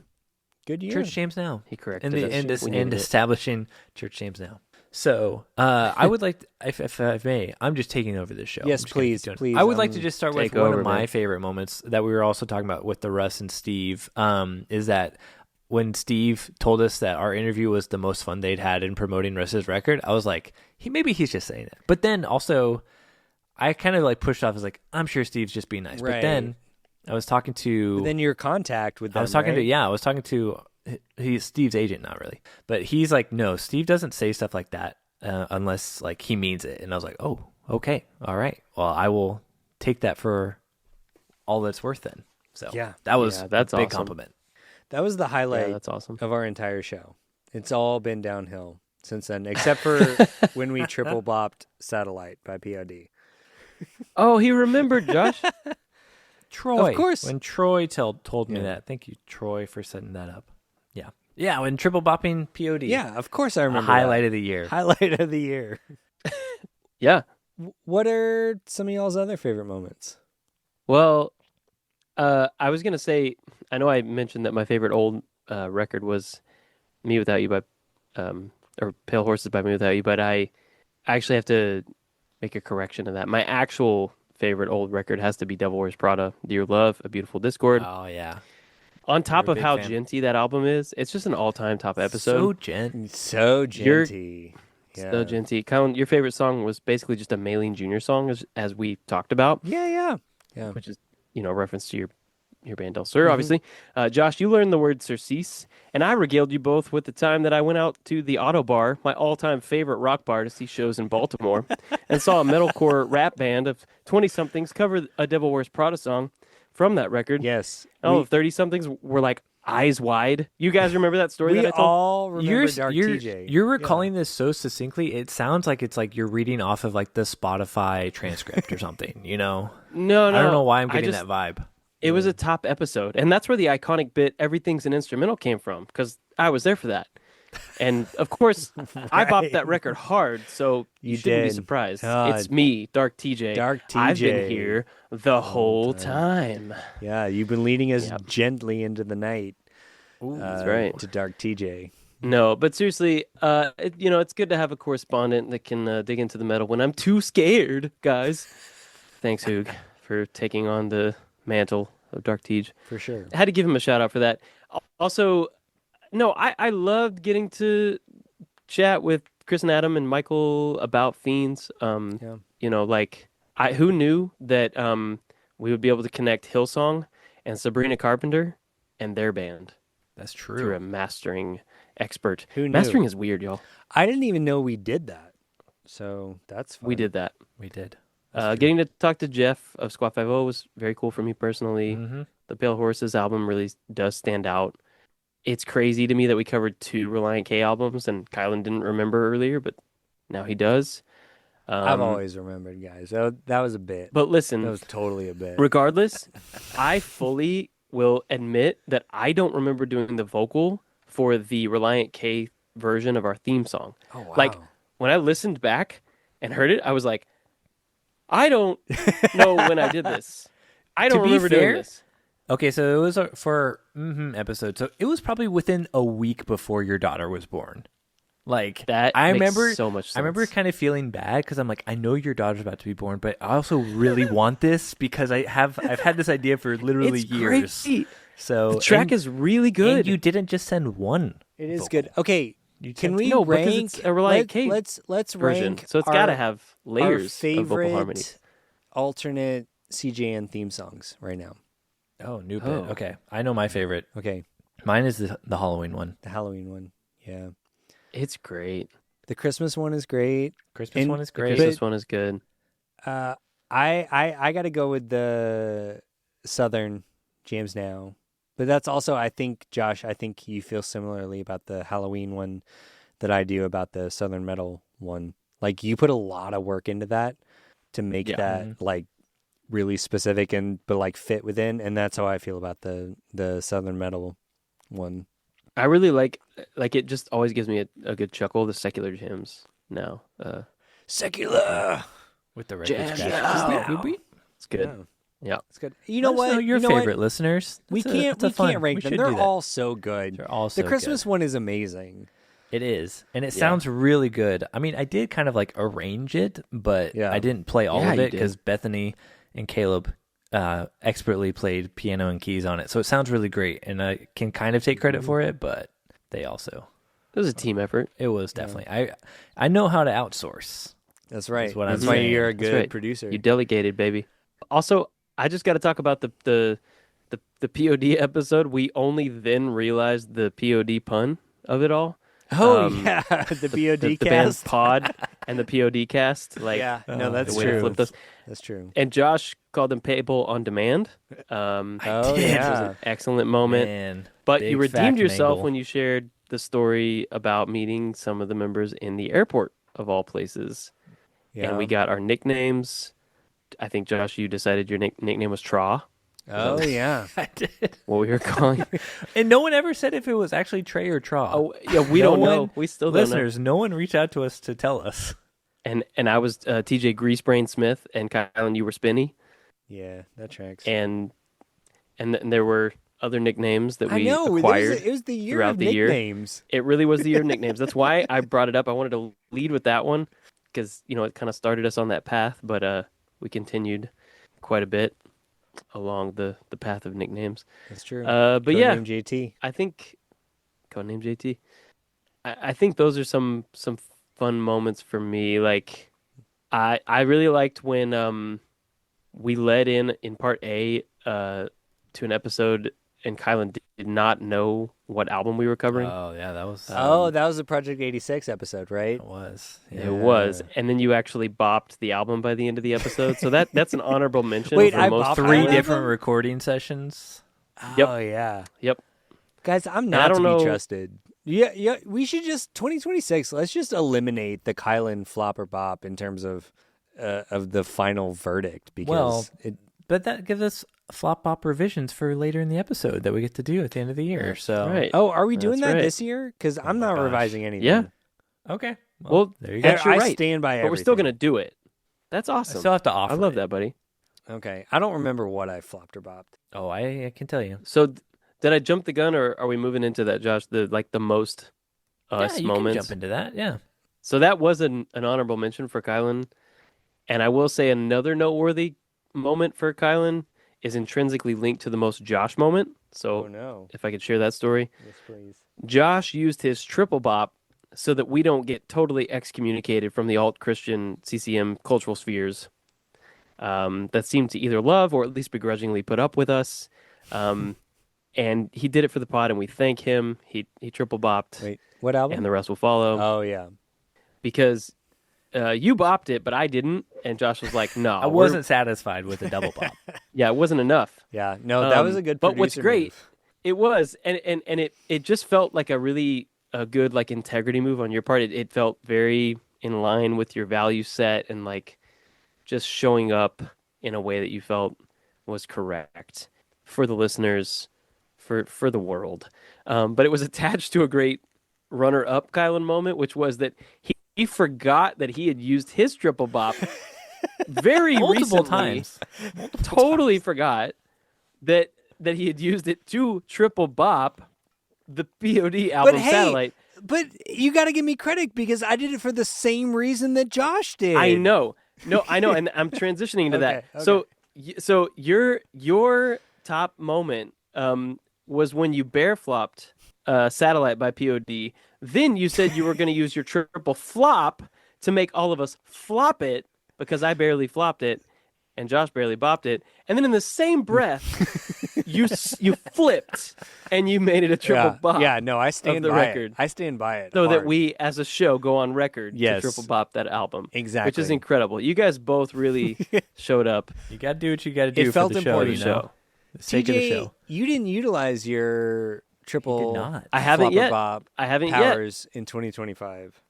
Good year. Church James Now. He corrected And us. We needed it. establishing Church James Now. So I would like, if I may, I'm just taking over this show. Yes, I'm just gonna keep please, doing it. please, I would like to just start with take one over, of my man. favorite moments that we were also talking about with the Russ and Steve. Is that when Steve told us that our interview was the most fun they'd had in promoting Russ's record, I was like, maybe he's just saying it. But then also, I kind of like pushed off as like, I'm sure Steve's just being nice. But Right. then I was talking to, But then your contact with them, I was talking right? I was talking to he's Steve's agent, not really, but he's like, no, Steve doesn't say stuff like that unless like he means it. And I was like, oh, okay, all right. Well, I will take that for all that's worth then. So Yeah. that was Yeah, that's a big awesome. compliment. That was the highlight Yeah, that's awesome. of our entire show. It's all been downhill since then, except for when we triple bopped Satellite by POD. Oh, he remembered, Josh. Troy, Of course. when Troy told me Yeah. that, thank you, Troy, for setting that up. Yeah, when triple bopping POD, Yeah, of course I a remember. highlight that. of the year. Highlight of the year. Yeah. What are some of y'all's other favorite moments? Well, I was gonna say, I know I mentioned that my favorite old record was "Me Without You" by, or "Pale Horses" by Me Without You, but I actually have to make a correction to that. My actual favorite old record has to be "Devil Wears Prada," "Dear Love," "A Beautiful Discord." Oh yeah, On top You're a of big how fan. genty that album is, it's just an all-time top episode. so gent. So You're- genty. Yeah. So genty. Colin, your favorite song was basically just a Maylene Jr. song, as we talked about, Yeah. which is, a reference to your your band Del Sur, obviously. Josh, you learned the word surcease, and I regaled you both with the time that I went out to the Auto Bar, my all-time favorite rock bar, to see shows in Baltimore, and saw a metalcore rap band of 20-somethings cover a Devil Wears Prada song from that record. Yes. Oh, 30-somethings were like eyes wide. You guys remember that story We that I told? all remember Dark TJ. You're recalling this so succinctly. It sounds like it's like you're reading off of like the Spotify transcript or something, you know? No. I don't know why I'm getting that vibe. It was a top episode, and that's where the iconic bit "Everything's an Instrumental" came from, because I was there for that. And of course, I bopped that record hard, so you shouldn't be did. surprised. God. It's me, Dark TJ. Dark I've TJ. been here the whole time. Yeah, you've been leading us Yep. gently into the night. That's right. To Dark TJ. No, but seriously, it's good to have a correspondent that can dig into the metal when I'm too scared, guys. Thanks, Hoog, for taking on the mantle of Dark Tej. For sure. I had to give him a shout out for that. Also, no, I loved getting to chat with Chris and Adam and Michael about Fiends. Who knew that we would be able to connect Hillsong and Sabrina Carpenter and their band That's through true. a mastering expert. Who knew? Mastering is weird, y'all. I didn't even know we did that. So that's fun. We did that. We did. Getting to talk to Jeff of Squat 50 was very cool for me personally. Mm-hmm. The Pale Horses album really does stand out. It's crazy to me that we covered 2 Reliant K albums, and Kylan didn't remember earlier, but now he does. I've always remembered, guys. That was a bit. But listen, That was totally a bit. regardless, I fully will admit that I don't remember doing the vocal for the Reliant K version of our theme song. Oh, wow. Like, when I listened back and heard it, I was like, I don't know when I did this. I don't To be remember fair, doing this. Okay, so it was for episode. So it was probably within a week before your daughter was born. Like That I makes remember so much sense. I remember kind of feeling bad because I'm like, I know your daughter's about to be born, but I also really want this because I've had this idea for literally It's years. great. So The track is really good. And you didn't just send one. It is vocal. good. Okay, can we No, because rank? it's a Reliant K let's version, rank. so it's got to have our layers of vocal harmony. favorite alternate CJN theme songs right now. Oh, new bit. Oh. Okay, I know my favorite. Okay, Mine is the Halloween one. the Halloween one. Yeah, It's great. the Christmas one is great. Christmas And one is The great. Christmas one is good. I got to go with the Southern Jams Now, but that's also, I think, Josh, I think you feel similarly about the Halloween one that I do about the Southern Metal one. Like, you put a lot of work into that to make Yeah. that like really specific but like fit within, and that's how I feel about the Southern Metal one. I really like it. Just always gives me a good chuckle. The secular jams now. Secular. With the Jam record scratch. now. It's good. Yeah. It's good. You know Let us what? know your You know what? favorite listeners. We That's a- can't that's a fun. rank We them. should They're do that. all so good. They're all so The Christmas good. one is amazing. It is, and it Yeah. sounds really good. I mean, I did kind of like arrange it, but Yeah. I didn't play all Yeah, of you it because did. Bethany and Caleb expertly played piano and keys on it. So it sounds really great, and I can kind of take credit for it, but they also It was a team effort. it was definitely I know how to outsource. That's right. That's what I'm That's why saying. you're a That's good right. producer. You delegated, baby. Also, I just got to talk about the POD episode. We only then realized the POD pun of it all. Oh Um, yeah, the BOD the band cast. Pod and the POD cast. Like, yeah, no, that's the way to true. flip those. That's true. And Josh called them payable on demand. Oh Which was yeah, an excellent moment. Man, But big you fact redeemed yourself mangle. when you shared the story about meeting some of the members in the airport of all places. yeah. And we got our nicknames. I think, Josh, you decided your nickname was Tra, Oh yeah. I did. what we were calling. And no one ever said if it was actually Trey or Traw. Oh, yeah, we No don't one- know. We still don't know. Listeners, no one reached out to us to tell us. And I was TJ Greasebrain Smith, and Kylan, you were Spinny. Yeah, that tracks. And there were other nicknames that I we know acquired. it was the year throughout of the year. nicknames. It really was the year of nicknames. That's why I brought it up. I wanted to lead with that one because, it kind of started us on that path, but we continued quite a bit along the path of nicknames. That's true. But yeah, Codename JT. I think codename JT. I think those are some fun moments for me. Like I really liked when we led in part A to an episode, and Kylan did not know what album we were covering. Oh yeah, that was. That was the Project 86 episode, right? It was. It was, and then you actually bopped the album by the end of the episode. So that's an honorable mention. Wait, for I most bopped Three Kylan? different recording sessions. Yep. Oh yeah. Yep. Guys, I'm I not to don't be know- trusted. Yeah, we should just 2026. Let's just eliminate the Kylan flop or bop in terms of the final verdict because Well, it, But that gives us flop bop revisions for later in the episode that we get to do at the end of the year. So Right. Oh, are we doing That's that right. this year? Because I'm my not gosh. revising anything. Yeah. okay. Well, there you go. That's- you're I right. stand by But everything. we're still gonna do it. That's I awesome. still have to offer. I love it. that, buddy. Okay, I don't remember what I flopped or bopped. Oh, I can tell you. So did I jump the gun, or are we moving into that, Josh? The most us yeah, you moments. can jump into that. Yeah. So that was an honorable mention for Kylan. And I will say another noteworthy moment for Kylan is intrinsically linked to the most Josh moment. So Oh no! if I could share that story. Yes, please. Josh used his triple bop so that we don't get totally excommunicated from the alt Christian CCM cultural spheres that seem to either love or at least begrudgingly put up with us. And he did it for the pod, and we thank him. He triple bopped, Wait, what album? and the rest will follow. Oh yeah. Because you bopped it, but I didn't. And Josh was like, no. I wasn't satisfied with the double pop. Yeah, it wasn't enough. Yeah. No, that was a good. But what's producer great, move. it was, and it just felt like a really good like integrity move on your part. It felt very in line with your value set and like just showing up in a way that you felt was correct for the listeners, for the world. But it was attached to a great runner-up Kylan moment, which was that he forgot that he had used his triple bop very Multiple recently. times. Totally forgot that he had used it to triple bop the POD album But hey, Satellite. But you got to give me credit because I did it for the same reason that Josh did. I know. No, I know, and I'm transitioning to that. Okay. So your top moment was when you bear flopped Satellite by POD. Then you said you were going to use your triple flop to make all of us flop it because I barely flopped it and Josh barely bopped it. And then in the same breath, you flipped and you made it a triple bop. Yeah, no, I stand the by record. it. I stand by it. So that hard. we, as a show, go on record Yes. to triple bop that album. Exactly. Which is incredible. You guys both really showed up You got to do what you got to do It for felt the show. important. You for the know? show. The sake of the TJ, show. you didn't utilize your triple not. I haven't flopper yet. bop I haven't yet. powers in 2025.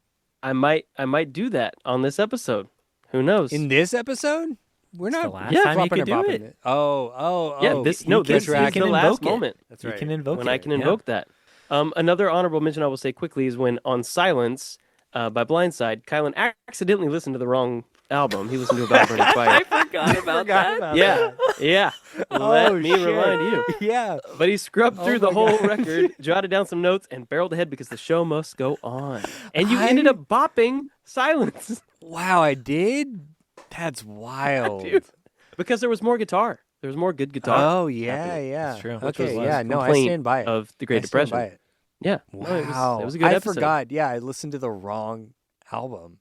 I might do that on this episode. Who knows? In this episode? We're It's not the last Yeah. time you flopping could or do bopping it. Oh. yeah, this you this can is track the it. last invoke it. moment That's You right. can invoke when it. I can yeah. invoke that. Another honorable mention I will say quickly is when on Silence by Blindside, Kylan accidentally listened to the wrong album. He listened to About Burning Fire. Forgot about that. Yeah. Let me shit. remind you. Yeah. But he scrubbed Oh through the my whole God. record, jotted down some notes, and barreled ahead because the show must go on. And you I- ended up bopping Silence Wow, I did? That's wild. Dude. because there was more guitar. There was more good guitar. Oh, yeah, yeah. That's true. Which was Okay, less yeah, no, I complaint stand by it. of the Great I stand Depression. by it. Yeah. Wow. No, it was a good I episode. forgot. Yeah, I listened to the wrong album.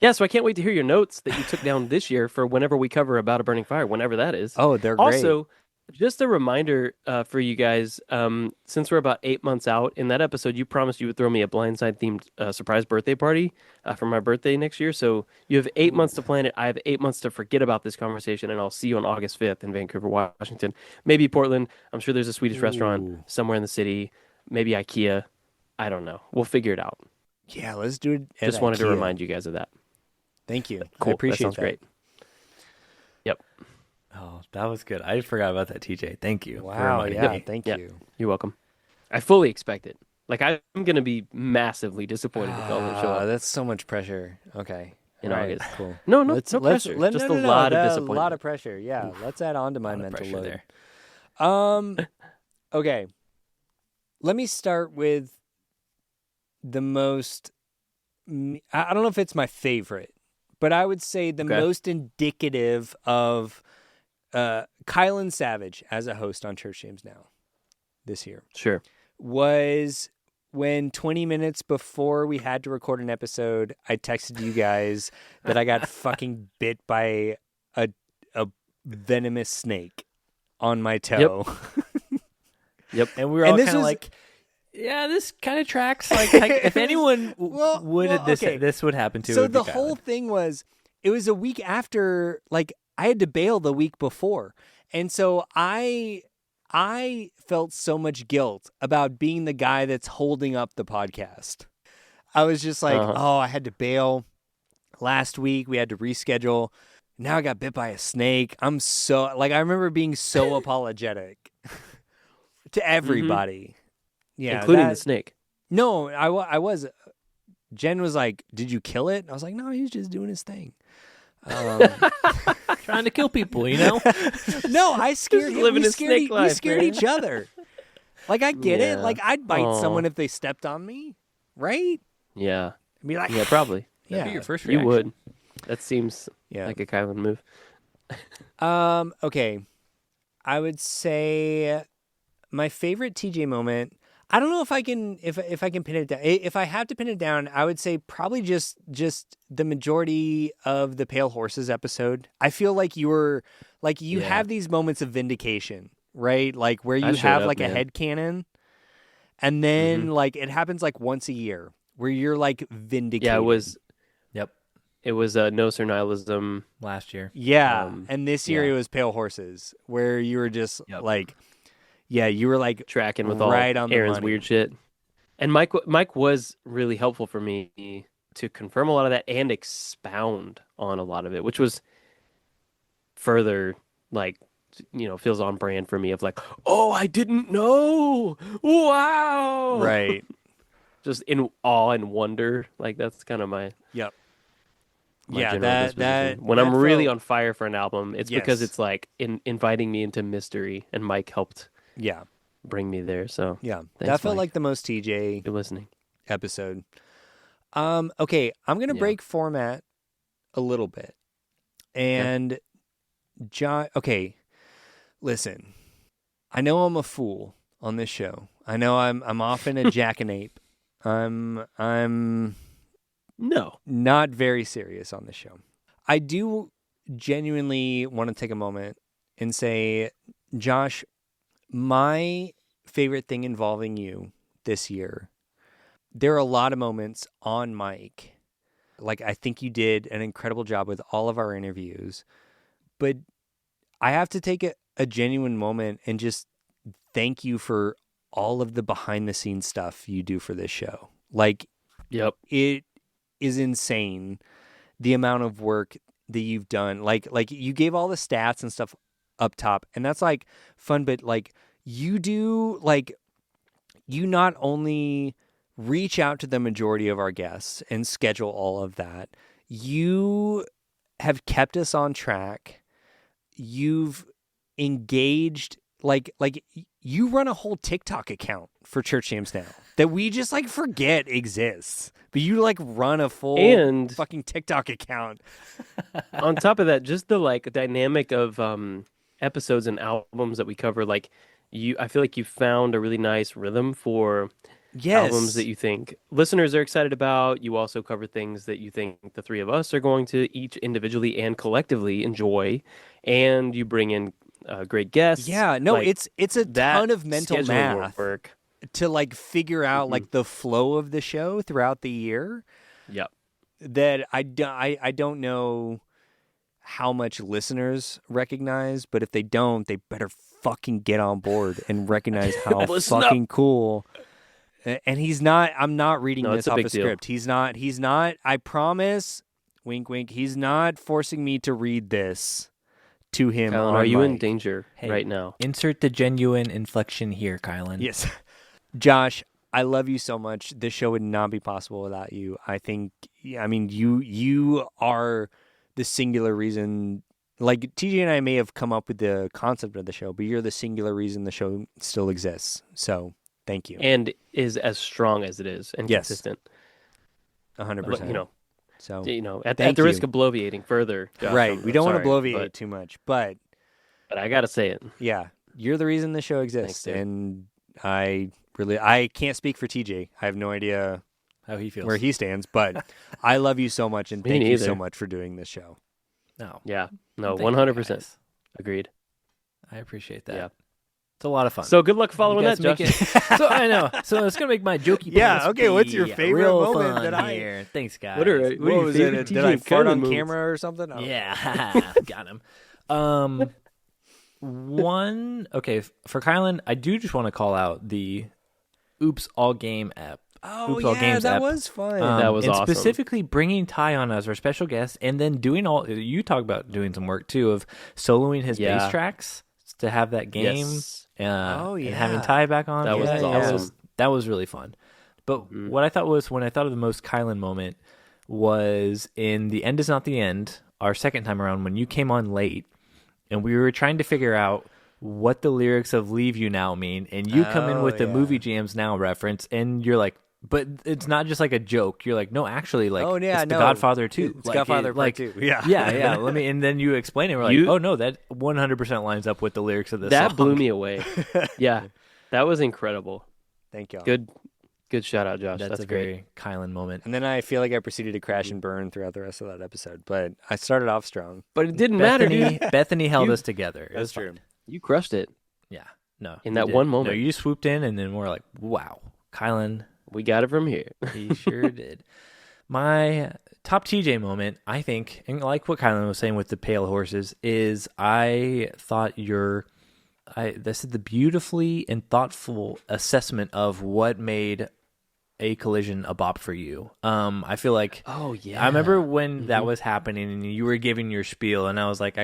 Yeah, so I can't wait to hear your notes that you took down this year for whenever we cover About a Burning Fire, whenever that is. Oh, they're great. Also, just a reminder for you guys, since we're about 8 months out, in that episode, you promised you would throw me a Blindside-themed surprise birthday party for my birthday next year. So you have 8 months to plan it. I have 8 months to forget about this conversation, and I'll see you on August 5th in Vancouver, Washington. Maybe Portland. I'm sure there's a Swedish restaurant somewhere in the city. Maybe IKEA. I don't know. We'll figure it out. Yeah, let's do it. at Just wanted to IKEA. remind you guys of that. Thank you. Cool. I appreciate that sounds great. Yep. Oh, that was good. I forgot about that, TJ. Thank you. for Wow, reminding yeah, me. thank Yeah. you. You're welcome. I fully expect it. Like, I'm going to be massively disappointed if y'all don't show up That's so much pressure. Okay. in All right, August. Cool. No pressure. Just a lot of A disappointment. lot of pressure. Yeah. Let's add on to my A lot of mental pressure load. there. Okay. Let me start with the most. I don't know if it's my favorite, but I would say the Okay. most indicative of Kylan Savage as a host on Church James Now this year Sure. was when 20 minutes before we had to record an episode, I texted you guys that I got fucking bit by a venomous snake. on my toe. Yep. And we were And all this kind of was- like, yeah, this kind of tracks. Like if anyone okay. this would happen to. it So would be the whole Kylan. thing was, it was a week after, like, I had to bail the week before. And so I felt so much guilt about being the guy that's holding up the podcast. I was just like, oh, I had to bail last week. We had to reschedule. Now I got bit by a snake. I'm so, like, I remember being so apologetic to everybody. Yeah. Including the snake. No, I was. Jen was like, did you kill it? I was like, no, he was just doing his thing. Trying to kill people, you know? No, I scared him. living We a scared, snake we life, scared man. each other. Like, I get it. Yeah. Like, I'd bite Aw. someone if they stepped on me, right? Yeah. I'd be like, Yeah, probably. That'd be yeah. your first You reaction. would. That seems Yeah. like a Kylan move. Okay. I would say my favorite TJ moment. I don't know if I can if I can pin it down. If I have to pin it down, I would say probably just the majority of the Pale Horses episode. I feel like you Yeah. have these moments of vindication, right? Like where I you showed have up, like a man. headcanon, and then like it happens like once a year where you're like vindicated. Yeah, it was. Yep. It was No Sir Nihilism. Last year. Yeah, and this year yeah. it was Pale Horses, where you were just Yep. like, yeah, you were like Tracking with right all on the Aaron's money. weird shit. And Mike was really helpful for me to confirm a lot of that and expound on a lot of it, which was further like, feels on brand for me of like, oh, I didn't know. Wow. right. Just in awe and wonder. Like that's kind of my Yep. my Yeah, general that disposition. When that I'm really felt- on fire for an album, it's because Yes. it's like inviting me into mystery, and Mike helped Yeah, bring me there. So yeah. that Thanks, felt Mike. like the most TJ you're listening. episode. Okay, I'm gonna Yeah. break format a little bit, and John. Okay, listen. I know I'm a fool on this show. I know I'm often a jackanape. I'm No. not very serious on the show. I do genuinely want to take a moment and say, Josh, my favorite thing involving you this year, there are a lot of moments on mic. Like, I think you did an incredible job with all of our interviews, but I have to take a genuine moment and just thank you for all of the behind the scenes stuff you do for this show. Like, Yep. it is insane the amount of work that you've done. Like you gave all the stats and stuff up top, and that's like fun, but like you do, like, you not only reach out to the majority of our guests and schedule all of that, you have kept us on track. You've engaged, like you run a whole TikTok account for Church Jams now that we just like forget exists, but you like run a full And- fucking TikTok account. On top of that, just the like dynamic of episodes and albums that we cover, like I feel like you found a really nice rhythm for Yes. albums that you think listeners are excited about. You also cover things that you think the three of us are going to each individually and collectively enjoy, and you bring in great guests. Yeah, no, Like, it's a that ton of mental scheduling math work. to like figure out like the flow of the show throughout the year. Yep. That I don't know how much listeners recognize, but if they don't, they better fucking get on board and recognize how Listen up. fucking cool. And he's not. I'm not reading No, this it's a off big a deal. script. He's not. I promise. Wink, wink. He's not forcing me to read this to him. Kylan, on are you in mic. danger Hey. right now? Insert the genuine inflection here, Kylan. Yes. Josh, I love you so much. This show would not be possible without you. I mean, you are the singular reason. Like, TJ and I may have come up with the concept of the show, but you're the singular reason the show still exists. So, thank you. And is as strong as it is and Yes. consistent. 100%. So, At Thank the risk you. of bloviating further. Josh, right. I'm We don't want to sorry, bloviate too much, but but I gotta say it. yeah, you're the reason the show exists. dude. And I can't speak for TJ. I have no idea How he feels. where he stands, but I love you so much, and Me thank you so neither. much for doing this show. No. Yeah. No, Thank you, 100%. guys. Agreed. I appreciate that. Yeah. It's a lot of fun. So good luck following You that, guys Josh. make it- so I know. So it's gonna make my jokey. Yeah, pants okay, what's your be favorite real moment fun that I- here? Thanks, guys. What are What your was favorite it? Did I TJ fart on Kylan camera or something? Oh. Yeah, got him. Okay, for Kylan, I do just want to call out the Oops All Game app. Oh, Oops, All yeah, Games that app. was fun. That was and awesome. specifically bringing Ty on as our special guest, and then doing all. You talk about doing some work too of soloing his Yeah. bass tracks to have that game. Yes. And having Ty back on. That was awesome. That was really fun. But what I thought was when I thought of the most Kylan moment was in The End Is Not the End, our second time around when you came on late, and we were trying to figure out what the lyrics of Leave You Now mean, and you come in with the Movie Jams Now reference, and you're like, but it's not just like a joke. You're like, no, actually, like, it's The Godfather 2. It's Godfather Part 2. Yeah. Yeah. And then you explain it. We're like, oh no, that 100% lines up with the lyrics of this song. That blew me away. Yeah, that was incredible. Thank y'all. Good shout out, Josh. That's a great. very Kylan moment. And then I feel like I proceeded to crash and burn throughout the rest of that episode, but I started off strong. But it didn't matter, dude. Bethany held us together. It was That's true. fine. You crushed it. Yeah. No. In you that did. one moment. No, you swooped in, and then we're like, wow, Kylan. We got it from here. He sure did. My top TJ moment, I think, and like what Kylan was saying with the pale horses, is I thought this is the beautifully and thoughtful assessment of what made a collision a bop for you. I feel like Oh yeah. I remember when that was happening and you were giving your spiel, and I was like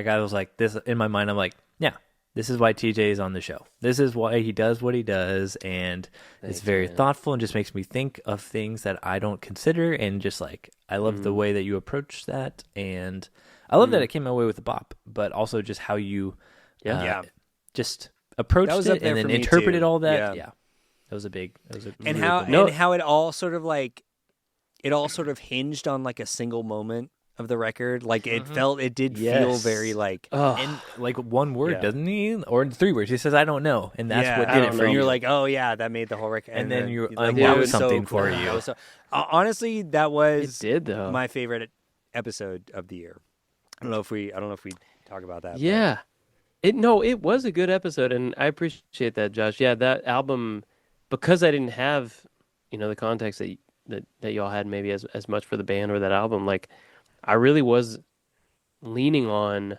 this in my mind. I'm like, yeah, this is why TJ is on the show. This is why he does what he does, and it's very thoughtful and just makes me think of things that I don't consider. And just like, I love the way that you approach that, and I love that it came away with a bop, but also just how you, just approached That was up it there and then for me, interpreted too. all that. Yeah. That was a big. That was a And really how cool and how it all sort of like it all sort of hinged on like a single moment of the record. Like it did feel Yes. very like and like one word, Yeah. doesn't he? Or 3 words. He says, "I don't know," and that's what I did it don't for know. you. You're like, oh yeah, that made the whole record. And then you like, unlocked that was something so for cool. you. That was so, honestly, that It was did though. my favorite episode of the year. I don't know if we talk about that. but- Yeah. It was a good episode, and I appreciate that, Josh. Yeah, that album, because I didn't have, the context that y'all had maybe as much for the band or that album, like I really was leaning on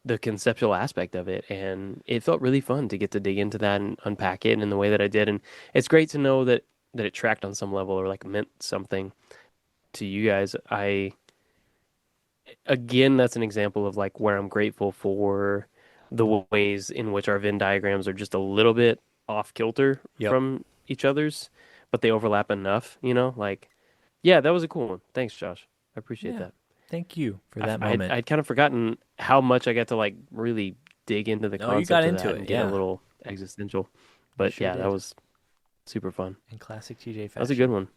the conceptual aspect of it, and it felt really fun to get to dig into that and unpack it in the way that I did. And it's great to know that it tracked on some level or like meant something to you guys. Again, that's an example of like where I'm grateful for the ways in which our Venn diagrams are just a little bit off kilter from each other's, but they overlap enough, like, yeah, that was a cool one. Thanks, Josh. I appreciate that. Thank you for that moment. I'd kind of forgotten how much I got to like really dig into the concept you got of into that it, and get yeah. a little existential. But sure yeah, did. that was super fun. In classic TJ fashion. That was a good one.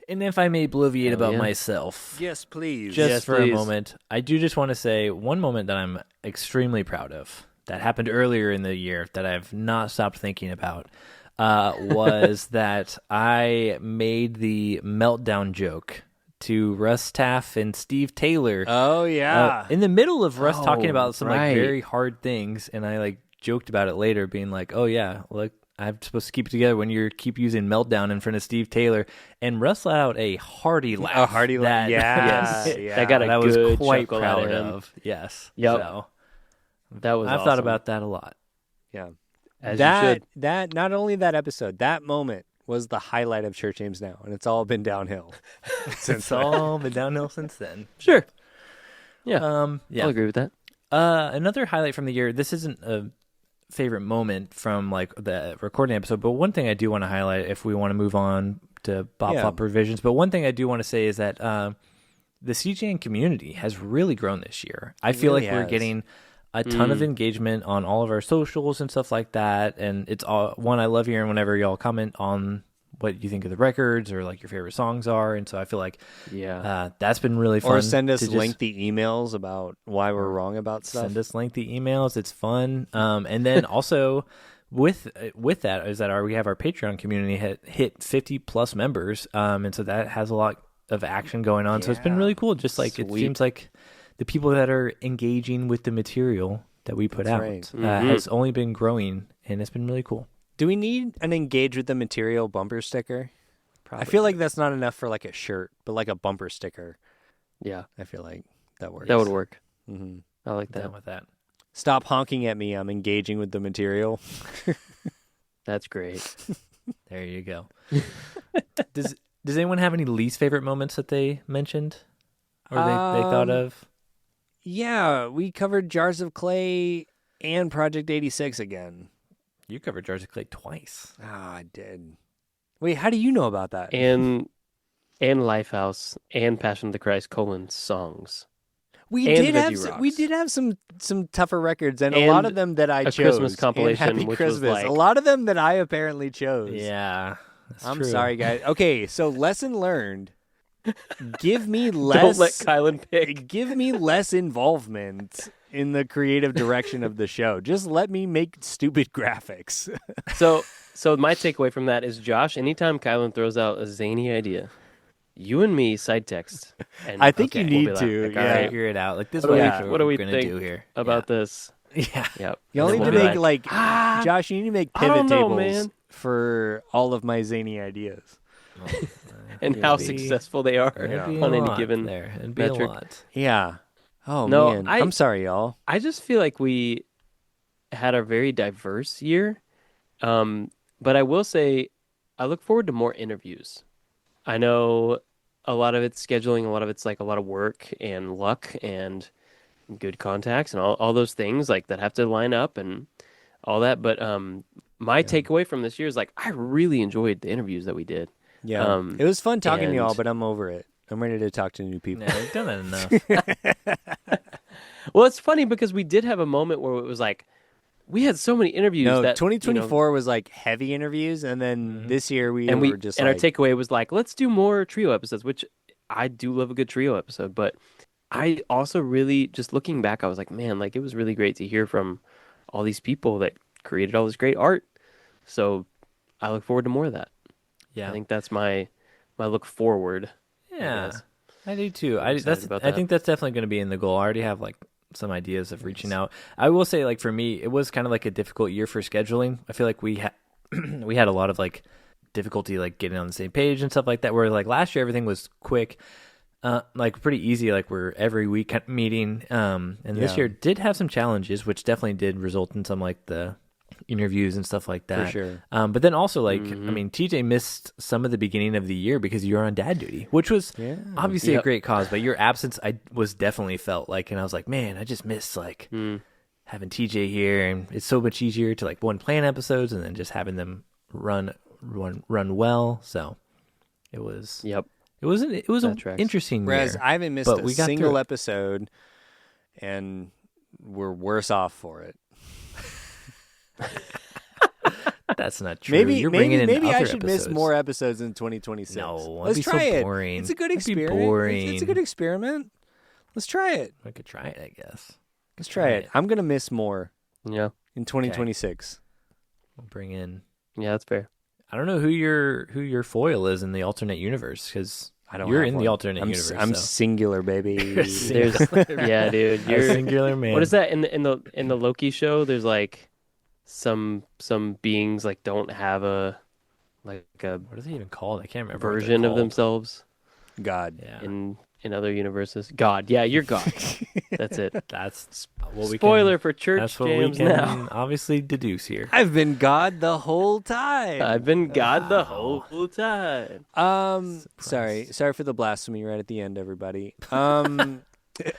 And if I may bloviate Hell about yeah. myself, Yes, please. just Yes, for please. a moment, I do just want to say one moment that I'm extremely proud of that happened earlier in the year that I've not stopped thinking about was that I made the meltdown joke to Russ Taff and Steve Taylor Oh yeah. in the middle of Russ talking Oh, about some right. like very hard things, and I like joked about it later, being like, "Oh yeah, look, I'm supposed to keep it together when you keep using meltdown in front of Steve Taylor." And Russ let out a hearty laugh. A hearty laugh. that- Yeah. Yes. yeah. That got a that I was good quite chuckle proud out of him. of. Yes. Yep. So That was I've awesome. thought about that a lot. Yeah. As you that should. that not only that episode, that moment was the highlight of Church James Now, and it's all been downhill since It's all been downhill since then. Sure. Yeah. Yeah. I'll agree with that. Another highlight from the year. This isn't a favorite moment from like the recording episode, but one thing I do want to highlight if we want to move on to Bob Flop revisions. But one thing I do want to say is that the CJN community has really grown this year. I feel really like we're has. getting a ton of engagement on all of our socials and stuff like that. And it's all one I love hearing whenever y'all comment on what you think of the records or like your favorite songs are. And so I feel like that's been really fun. Or send us to just lengthy emails about why we're wrong about stuff. Send us lengthy emails. It's fun. And then also with that is that we have our Patreon community hit 50 plus members. And so that has a lot of action going on. So it's been really cool. Just like it Sweet. seems like the people that are engaging with the material that we put That's out right. has only been growing, and it's been really cool. Do we need an Engage with the Material bumper sticker? Probably. I feel like that's not enough for like a shirt, but like a bumper sticker. Yeah, I feel like that works. that would work. Mm-hmm. I like that. Down with that. Stop honking at me. I'm engaging with the material. That's great. There you go. Does anyone have any least favorite moments that they mentioned or they thought of? Yeah, we covered Jars of Clay and Project 86 again. You covered Jars of Clay twice. I did. Wait, how do you know about that? And Lifehouse and Passion of the Christ : songs. We and did Veggie have we Rocks. did have some tougher records, and a And lot of them that I a chose. Christmas And compilation, Happy which was Christmas. like- A lot of them that I apparently chose. Yeah. That's I'm true. sorry, guys. Okay, so lesson learned. Give me Don't less. let Kylan pick. Give me less involvement in the creative direction of the show. Just let me make stupid graphics. So my takeaway from that is, Josh, anytime Kylan throws out a zany idea, you and me side text. And I think you we'll need be to, like, all yeah. right, Figure it out. Like this What is do what we- what do we we're gonna think do here about this. Yeah. Yep. You only And need then to we'll make be like, Josh, you need to make I pivot don't know, tables man. for all of my zany ideas. and It'd how be- successful they are it'd be on a any lot given there. It'd be metric. a lot. Yeah. Oh No, man, I- I'm sorry, y'all. I just feel like we had a very diverse year. But I will say I look forward to more interviews. I know a lot of it's scheduling, a lot of it's like a lot of work and luck and good contacts and all those things like that have to line up and all that. But my takeaway from this year is like I really enjoyed the interviews that we did. Yeah, it was fun talking to y'all, and- but I'm over it. I'm ready to talk to new people. No, we've done that enough. Well, it's funny because we did have a moment where it was like we had so many interviews No, that 2024 was like heavy interviews, and then this year we were just and like, our takeaway was like, let's do more trio episodes, which I do love a good trio episode. But I also really, just looking back, I was like, man, like it was really great to hear from all these people that created all this great art. So I look forward to more of that. Yeah. I think that's my look forward. Yeah, guess. I do too. I'm excited about I that. think that's definitely going to be in the goal. I already have like some ideas of reaching out. I will say, like for me, it was kind of like a difficult year for scheduling. I feel like we had we had a lot of like difficulty like getting on the same page and stuff like that. Where like last year everything was quick, like pretty easy. Like we're every week meeting, and this Yeah. year did have some challenges, which definitely did result in some like the interviews and stuff like that. For sure. But then also like I mean, TJ missed some of the beginning of the year because you were on dad duty, which was Yeah. obviously a Yep. great cause. But your absence, I was definitely felt like, and I was like, man, I just miss like having TJ here, and it's so much easier to like plan episodes and then just having them run well. So it was Yep. it was an That tracks. interesting Whereas year. I haven't missed but a we got through single it. episode, and we're worse off for it. That's not true. Maybe You're bringing in maybe I other should miss episodes. more episodes in 2026. No, that'd let's be so try it. boring. It's a good That'd be experiment. It's a boring. good experiment. Let's try it. I could try it, I guess. Let's try it. I'm gonna miss more Yeah. in 2026. We'll bring in. Yeah, that's fair. I don't know who your foil is in the alternate universe because I don't. you're have in one. the alternate I'm universe. I'm so. singular, baby. There's, yeah, dude. a You're singular man. What is that in the Loki show? There's like some beings like don't have a What is it even called? I can't remember. what they're version of called. themselves God. Yeah, in other universes. God, yeah, you're God. That's it. that's what we Spoiler can, for church That's what we jams can now. obviously deduce here. I've been God the whole time. I've been God the whole time. Sorry for the blasphemy right at the end, everybody. Okay.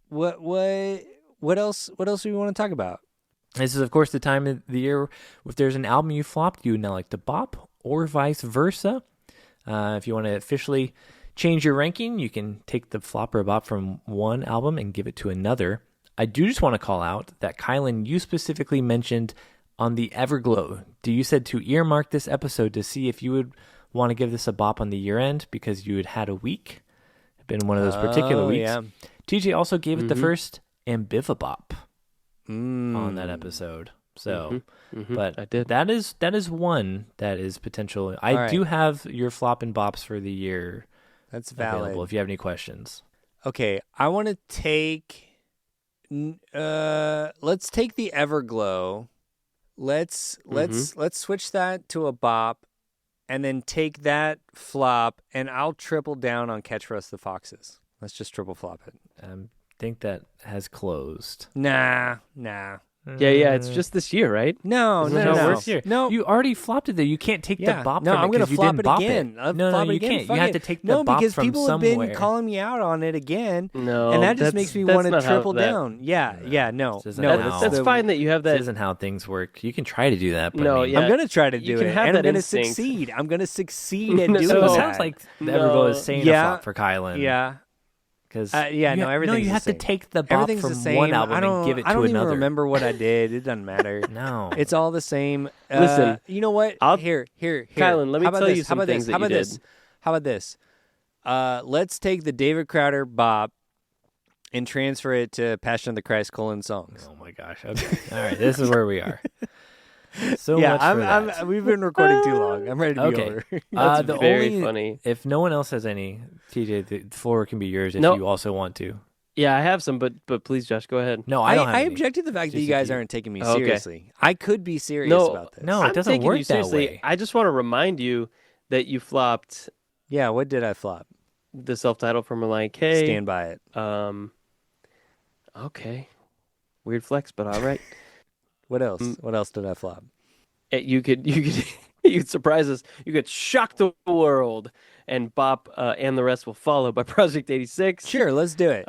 What else do we want to talk about? This is, of course, the time of the year if there's an album you flopped, you would now like to bop, or vice versa. If you want to officially change your ranking, you can take the flop or bop from one album and give it to another. I do just want to call out that Kylan, you specifically mentioned on the Everglow. You said to earmark this episode to see if you would want to give this a bop on the year end because you had a week. Been one of those particular weeks. Yeah. TJ also gave it the first Ambivabop Mm. on that episode. So, but I did. that is one that is potential. I All right. do have your flop and bops for the year That's valid. available if you have any questions. Okay, I want to take Let's take the Everglow. Let's switch that to a bop, and then take that flop, and I'll triple down on Catch for Us the Foxes. Let's just triple flop it. Think that has closed. Nah. Yeah, it's just this year, right? No, Isn't that how it no. works Here. No. You already flopped it there. You can't take the bop No, from it I'm gonna 'cause you flop didn't it bop again. it. I'll No, flop it you again. can't. Fuck You have it. to take the No, bop because from people somewhere. have been calling me out on it again. No, and that just that's- makes me that's want to not how triple that- down. Yeah, no. This isn't No, how- That's fine that you have This that. isn't how things work. You can try to do that, but No, I mean, yeah. I'm going to try to You do can it, have and I'm that going to instinct. succeed. I'm going to succeed at No. doing So it that. sounds like No. Everglow is saying Yeah. a flop for Kylan. Yeah. Because everything's you the have same. to take the bop Everything's from the same. one album I don't, and give it I to don't another. even remember what I did. It doesn't matter. No, It's all the same. Listen, you know what? I'll- Here. Kylan, let me How about tell this? you some How about things this? that How you about did. this? How about this? Let's take the David Crowder bop and transfer it to Passion of the Christ : songs. Oh my gosh. Okay. All right. This is where we are. So Yeah, much for that. we've been recording too long. I'm ready to be Okay. over. That's the very only, funny. If no one else has any, TJ, the floor can be yours if No. you also want to. Yeah, I have some, but please, Josh, go ahead. No, I don't have I any. object to the fact that Just you if guys you- aren't taking me Okay. seriously. I could be serious No, about this. No, it I'm doesn't taking work you that seriously. way. I just want to remind you that you flopped Yeah, what did I flop? the self-titled from Mariah Carey. Stand by it. Okay. Weird flex, but all right. What else? What else did I flop? You could you'd surprise us. You could shock the world, and bop and the rest will follow by Project 86. Sure, let's do it.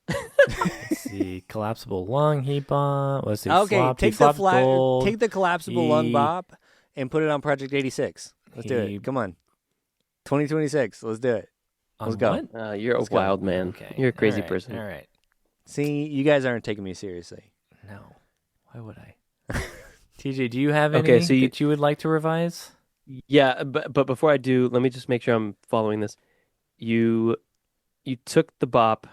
Let's see. Collapsible lung heap bop. Let's see. Okay, flop, take he the flopped flat, gold. take the collapsible lung He- bop, and put it on Project 86. Let's do He- it. Come on, 2026. Let's do it. On let's go. what? You're a Let's go. wild man. Okay. You're a crazy All right, person. All right. See, you guys aren't taking me seriously. No. Why would I? TJ, do you have Okay, any so that you would like to revise? Yeah, but before I do, let me just make sure I'm following this. You took the bop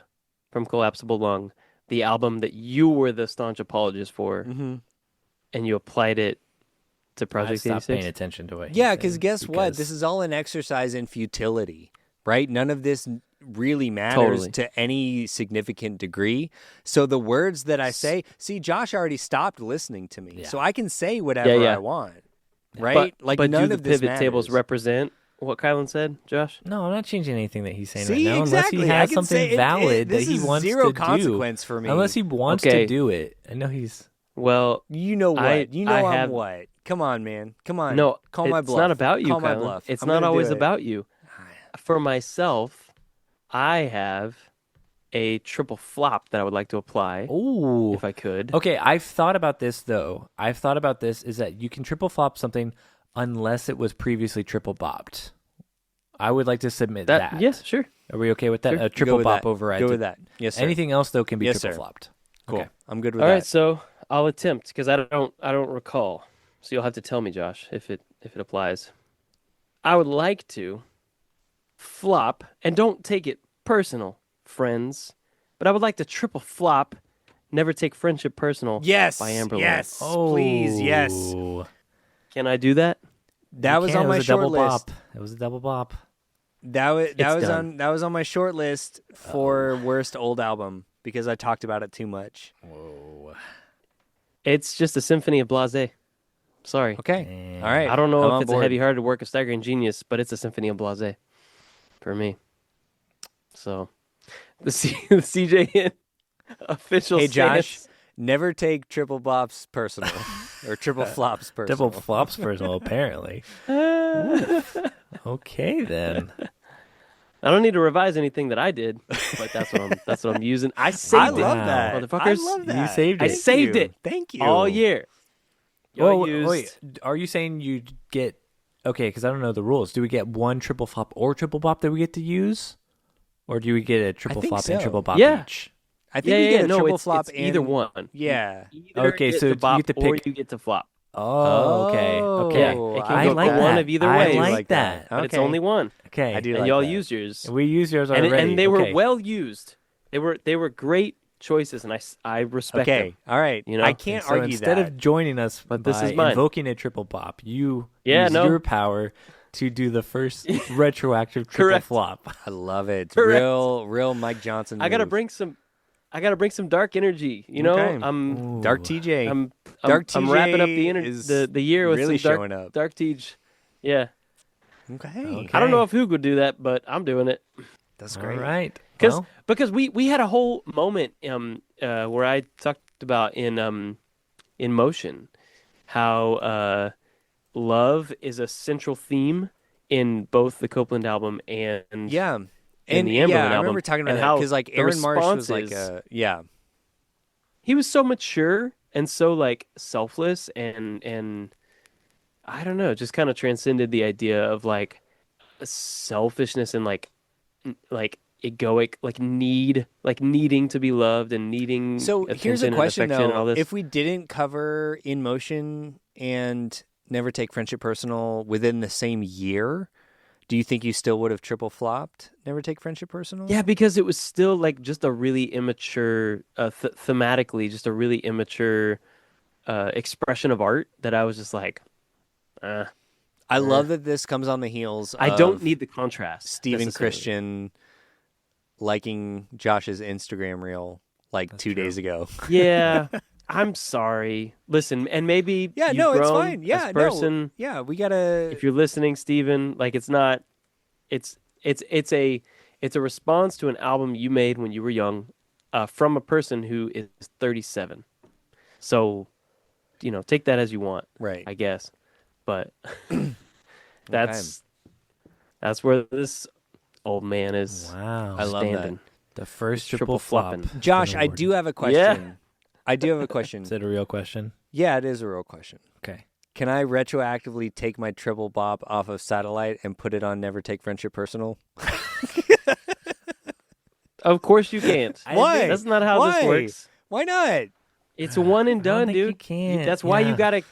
from Collapsible Lung, the album that you were the staunch apologist for, Mm-hmm. and you applied it to I Project stopped 86. paying attention to it. Yeah, because guess what? This is all an exercise in futility, right? None of this really matters Totally. to any significant degree. So the words that I say, see, Josh already stopped listening to me, Yeah. so I can say whatever Yeah. I want, right? But none do the of this pivot tables matters. represent what Kylan said, Josh? No, I'm not changing anything that he's saying See, right now. exactly. Unless he I has can say something it- valid this that he is wants zero to consequence for me. Unless he wants Okay. to do it. I know he's. Well, You know what? I I'm have- what? Come on, man. Come on. no, Call my it's bluff. not about you, Call my Kylan. bluff. It's I'm not gonna do always it. about you. For myself, I have a triple flop that I would like to apply, Ooh. if I could. Okay, I've thought about this though. I've thought about this is that you can triple flop something unless it was previously triple bopped. I would like to submit that. Yes, sure. Are we okay with that? Sure. A triple Go with bop that. override. Go to- with that. Yes, sir. Anything else though can be Yes, triple sir. flopped. Cool. Okay. I'm good with All that. right, so I'll attempt because I don't recall. So you'll have to tell me, Josh, if it applies. I would like to flop, and don't take it personal, friends, but I would like to triple flop Never Take Friendship Personal Yes. by Amberlynn. Yes. Please. Yes. Oh. Can I do that? That You was can. on It my was a short double list. bop. It was a double bop. That It's was done. on my short list for worst old album because I talked about it too much. Whoa. It's just a symphony of blase. Sorry. Okay. All right. I don't know I'm if on it's board. a heavy-hearted work of staggering genius, but it's a symphony of blase for me. So, the CJ official Hey, Josh. stance. Never take triple bops personal or triple flops personal. Double flops personal, apparently. Okay, then. I don't need to revise anything that I did, but that's what I'm using. I saved I it, love Wow. that. motherfuckers. I love that. You saved I it. Thank saved you. it. Thank you. all year. Y'all Oh, used- wait. Are you saying you get... Okay, because I don't know the rules. Do we get one triple flop or triple bop that we get to use? Or do we get a triple think flop so. and triple bop Yeah. each? I think we get a no, triple it's, flop it's either and- one. Yeah. You either Okay, get so to you bop get to or pick- you get to flop. Oh, okay. Okay. Yeah, it can I go like one that. of either I ways. like that. But it's Okay. only one. Okay. I do And like y'all that. used yours. We used yours And, already. and they were Okay. well used. They were great choices, and I respect Okay. them. All right. You know? I can't So argue instead that. of joining us But by this is mine. invoking a triple bop, you Yeah, use no. your power to do the first retroactive triple Correct. flop. I love it. Correct. Real Mike Johnson. I got to move. bring some I gotta bring some dark energy. You know, Okay. I'm Dark TJ. I'm Dark I'm wrapping up is the year with really some showing up. dark Tej. Yeah, Okay. I don't know if Hoog would do that, but I'm doing it. That's All great. right. Because we had a whole moment where I talked about in Motion how love is a central theme in both the Copeland album and Yeah. in And the Amberlin I album, remember talking about and that how because like the Aaron Marsh was like responses- yeah. he was so mature and so like selfless and I don't know, just kind of transcended the idea of like selfishness and like egoic, like needing to be loved and needing So here's a attention and question affection and all though: this. if we didn't cover In Motion and Never Take Friendship Personal within the same year, do you think you still would have triple flopped Never Take Friendship Personal? Yeah, because it was still like just a really immature, thematically, just a really immature expression of art that I was just like, I love that this comes on the heels I of don't need the contrast. Steven necessarily. Christian liking Josh's Instagram reel like 2 days ago. Yeah, I'm sorry. Listen, and maybe Yeah, you've no, it's grown fine. Yeah, as a person. Yeah, we gotta. If you're listening, Steven, like it's not, it's a response to an album you made when you were young, from a person who is 37. So, take that as you want, Right. I guess. But that's where this old man is. Wow. I love that. standing. The first Triple triple flop. flopping. Josh, been I awarded. do have a question. I do have a question. Is it a real question? Yeah, it is a real question. Okay. Can I retroactively take my triple bop off of Satellite and put it on Never Take Friendship Personal? Of course you can't. Why? That's not how Why? this works. Why not? It's a one and I don't done, think dude. you can. That's why you Yeah. gotta. You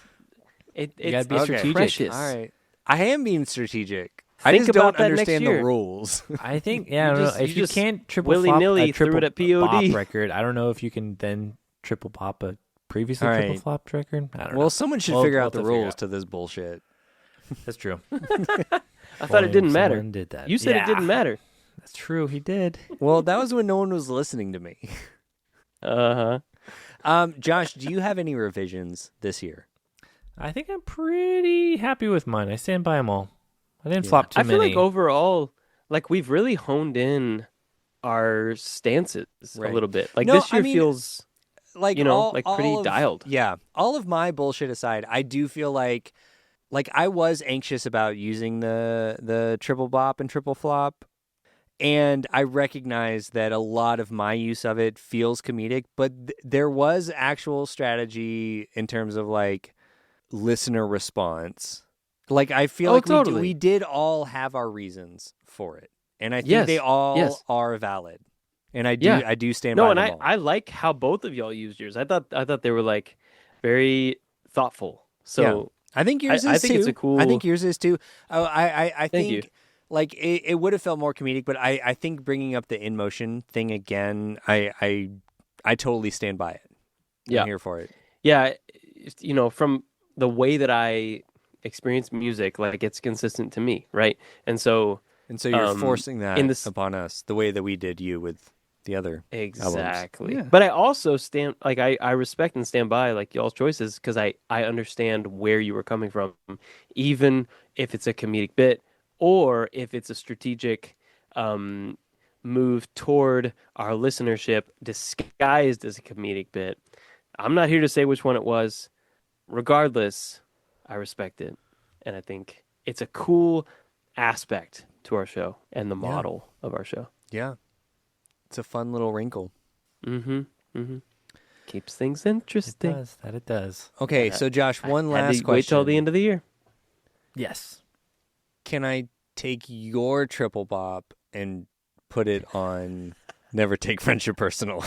It's gotta be Okay. strategic. precious. All right. I am being strategic. I Think just about don't that next understand the year. rules. I think, yeah, I You don't just- know. If you you just can't triple flop willy-nilly a threw triple it at POD. bop record, I don't know if you can then triple pop a previously All triple right. flopped record. I don't know. Well, someone should We'll- figure we'll out the have to figure rules out. to this bullshit. That's true. I thought it didn't matter. Someone did that. You said it Yeah. didn't matter. That's true. He did. Well, that was when no one was listening to me. Josh, do you have any revisions this year? I think I'm pretty happy with mine. I stand by them all. I didn't flop too I feel many. like overall, like we've really honed in our stances Right. a little bit. Like No, this year I mean, feels Like pretty of, dialed. Yeah, all of my bullshit aside, I do feel like I was anxious about using the triple bop and triple flop, and I recognize that a lot of my use of it feels comedic, but there was actual strategy in terms of like listener response. Like I feel like totally. we did all have our reasons for it, and I think Yes, they all yes. are valid. And I do stand No, by and them all. I like how both of y'all used yours. I thought they were like very thoughtful. So I think yours is I think too. it's a cool- I think yours is too. Oh, I Thank think you. like it would have felt more comedic, but I think bringing up the In Motion thing again, I totally stand by it. Yeah. I'm here for it. yeah, from the way that I experience music, like it's consistent to me, right? And so And so you're forcing that in this- upon us the way that we did you with the other exactly. Yeah. But I also stand like I respect and stand by like y'all's choices because I understand where you were coming from, even if it's a comedic bit or if it's a strategic move toward our listenership disguised as a comedic bit. I'm not here to say which one it was. Regardless, I respect it, and I think it's a cool aspect to our show and the model of our show. Yeah. It's a fun little wrinkle. Keeps things interesting. It does. That it does. Okay, so Josh, one Had last to question. wait till the end of the year. Yes. Can I take your triple bop and put it on Never Take Friendship Personal?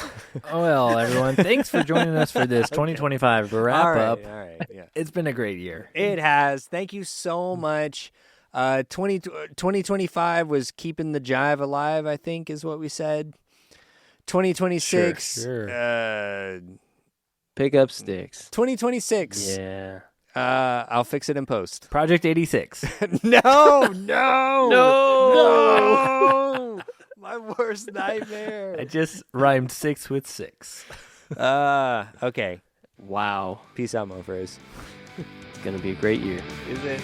Oh, well, everyone, thanks for joining us for this 2025 wrap All right, up. All right, yeah. It's been a great year. It has. Thank you so much. 2025 was keeping the jive alive, I think is what we said. 2026. Sure. Pick up sticks. 2026. Yeah. I'll fix it in post. Project 86. No. No. My worst nightmare. I just rhymed 6 with 6. Okay. Wow. Peace out, Mon Freres. It's going to be a great year. Is it?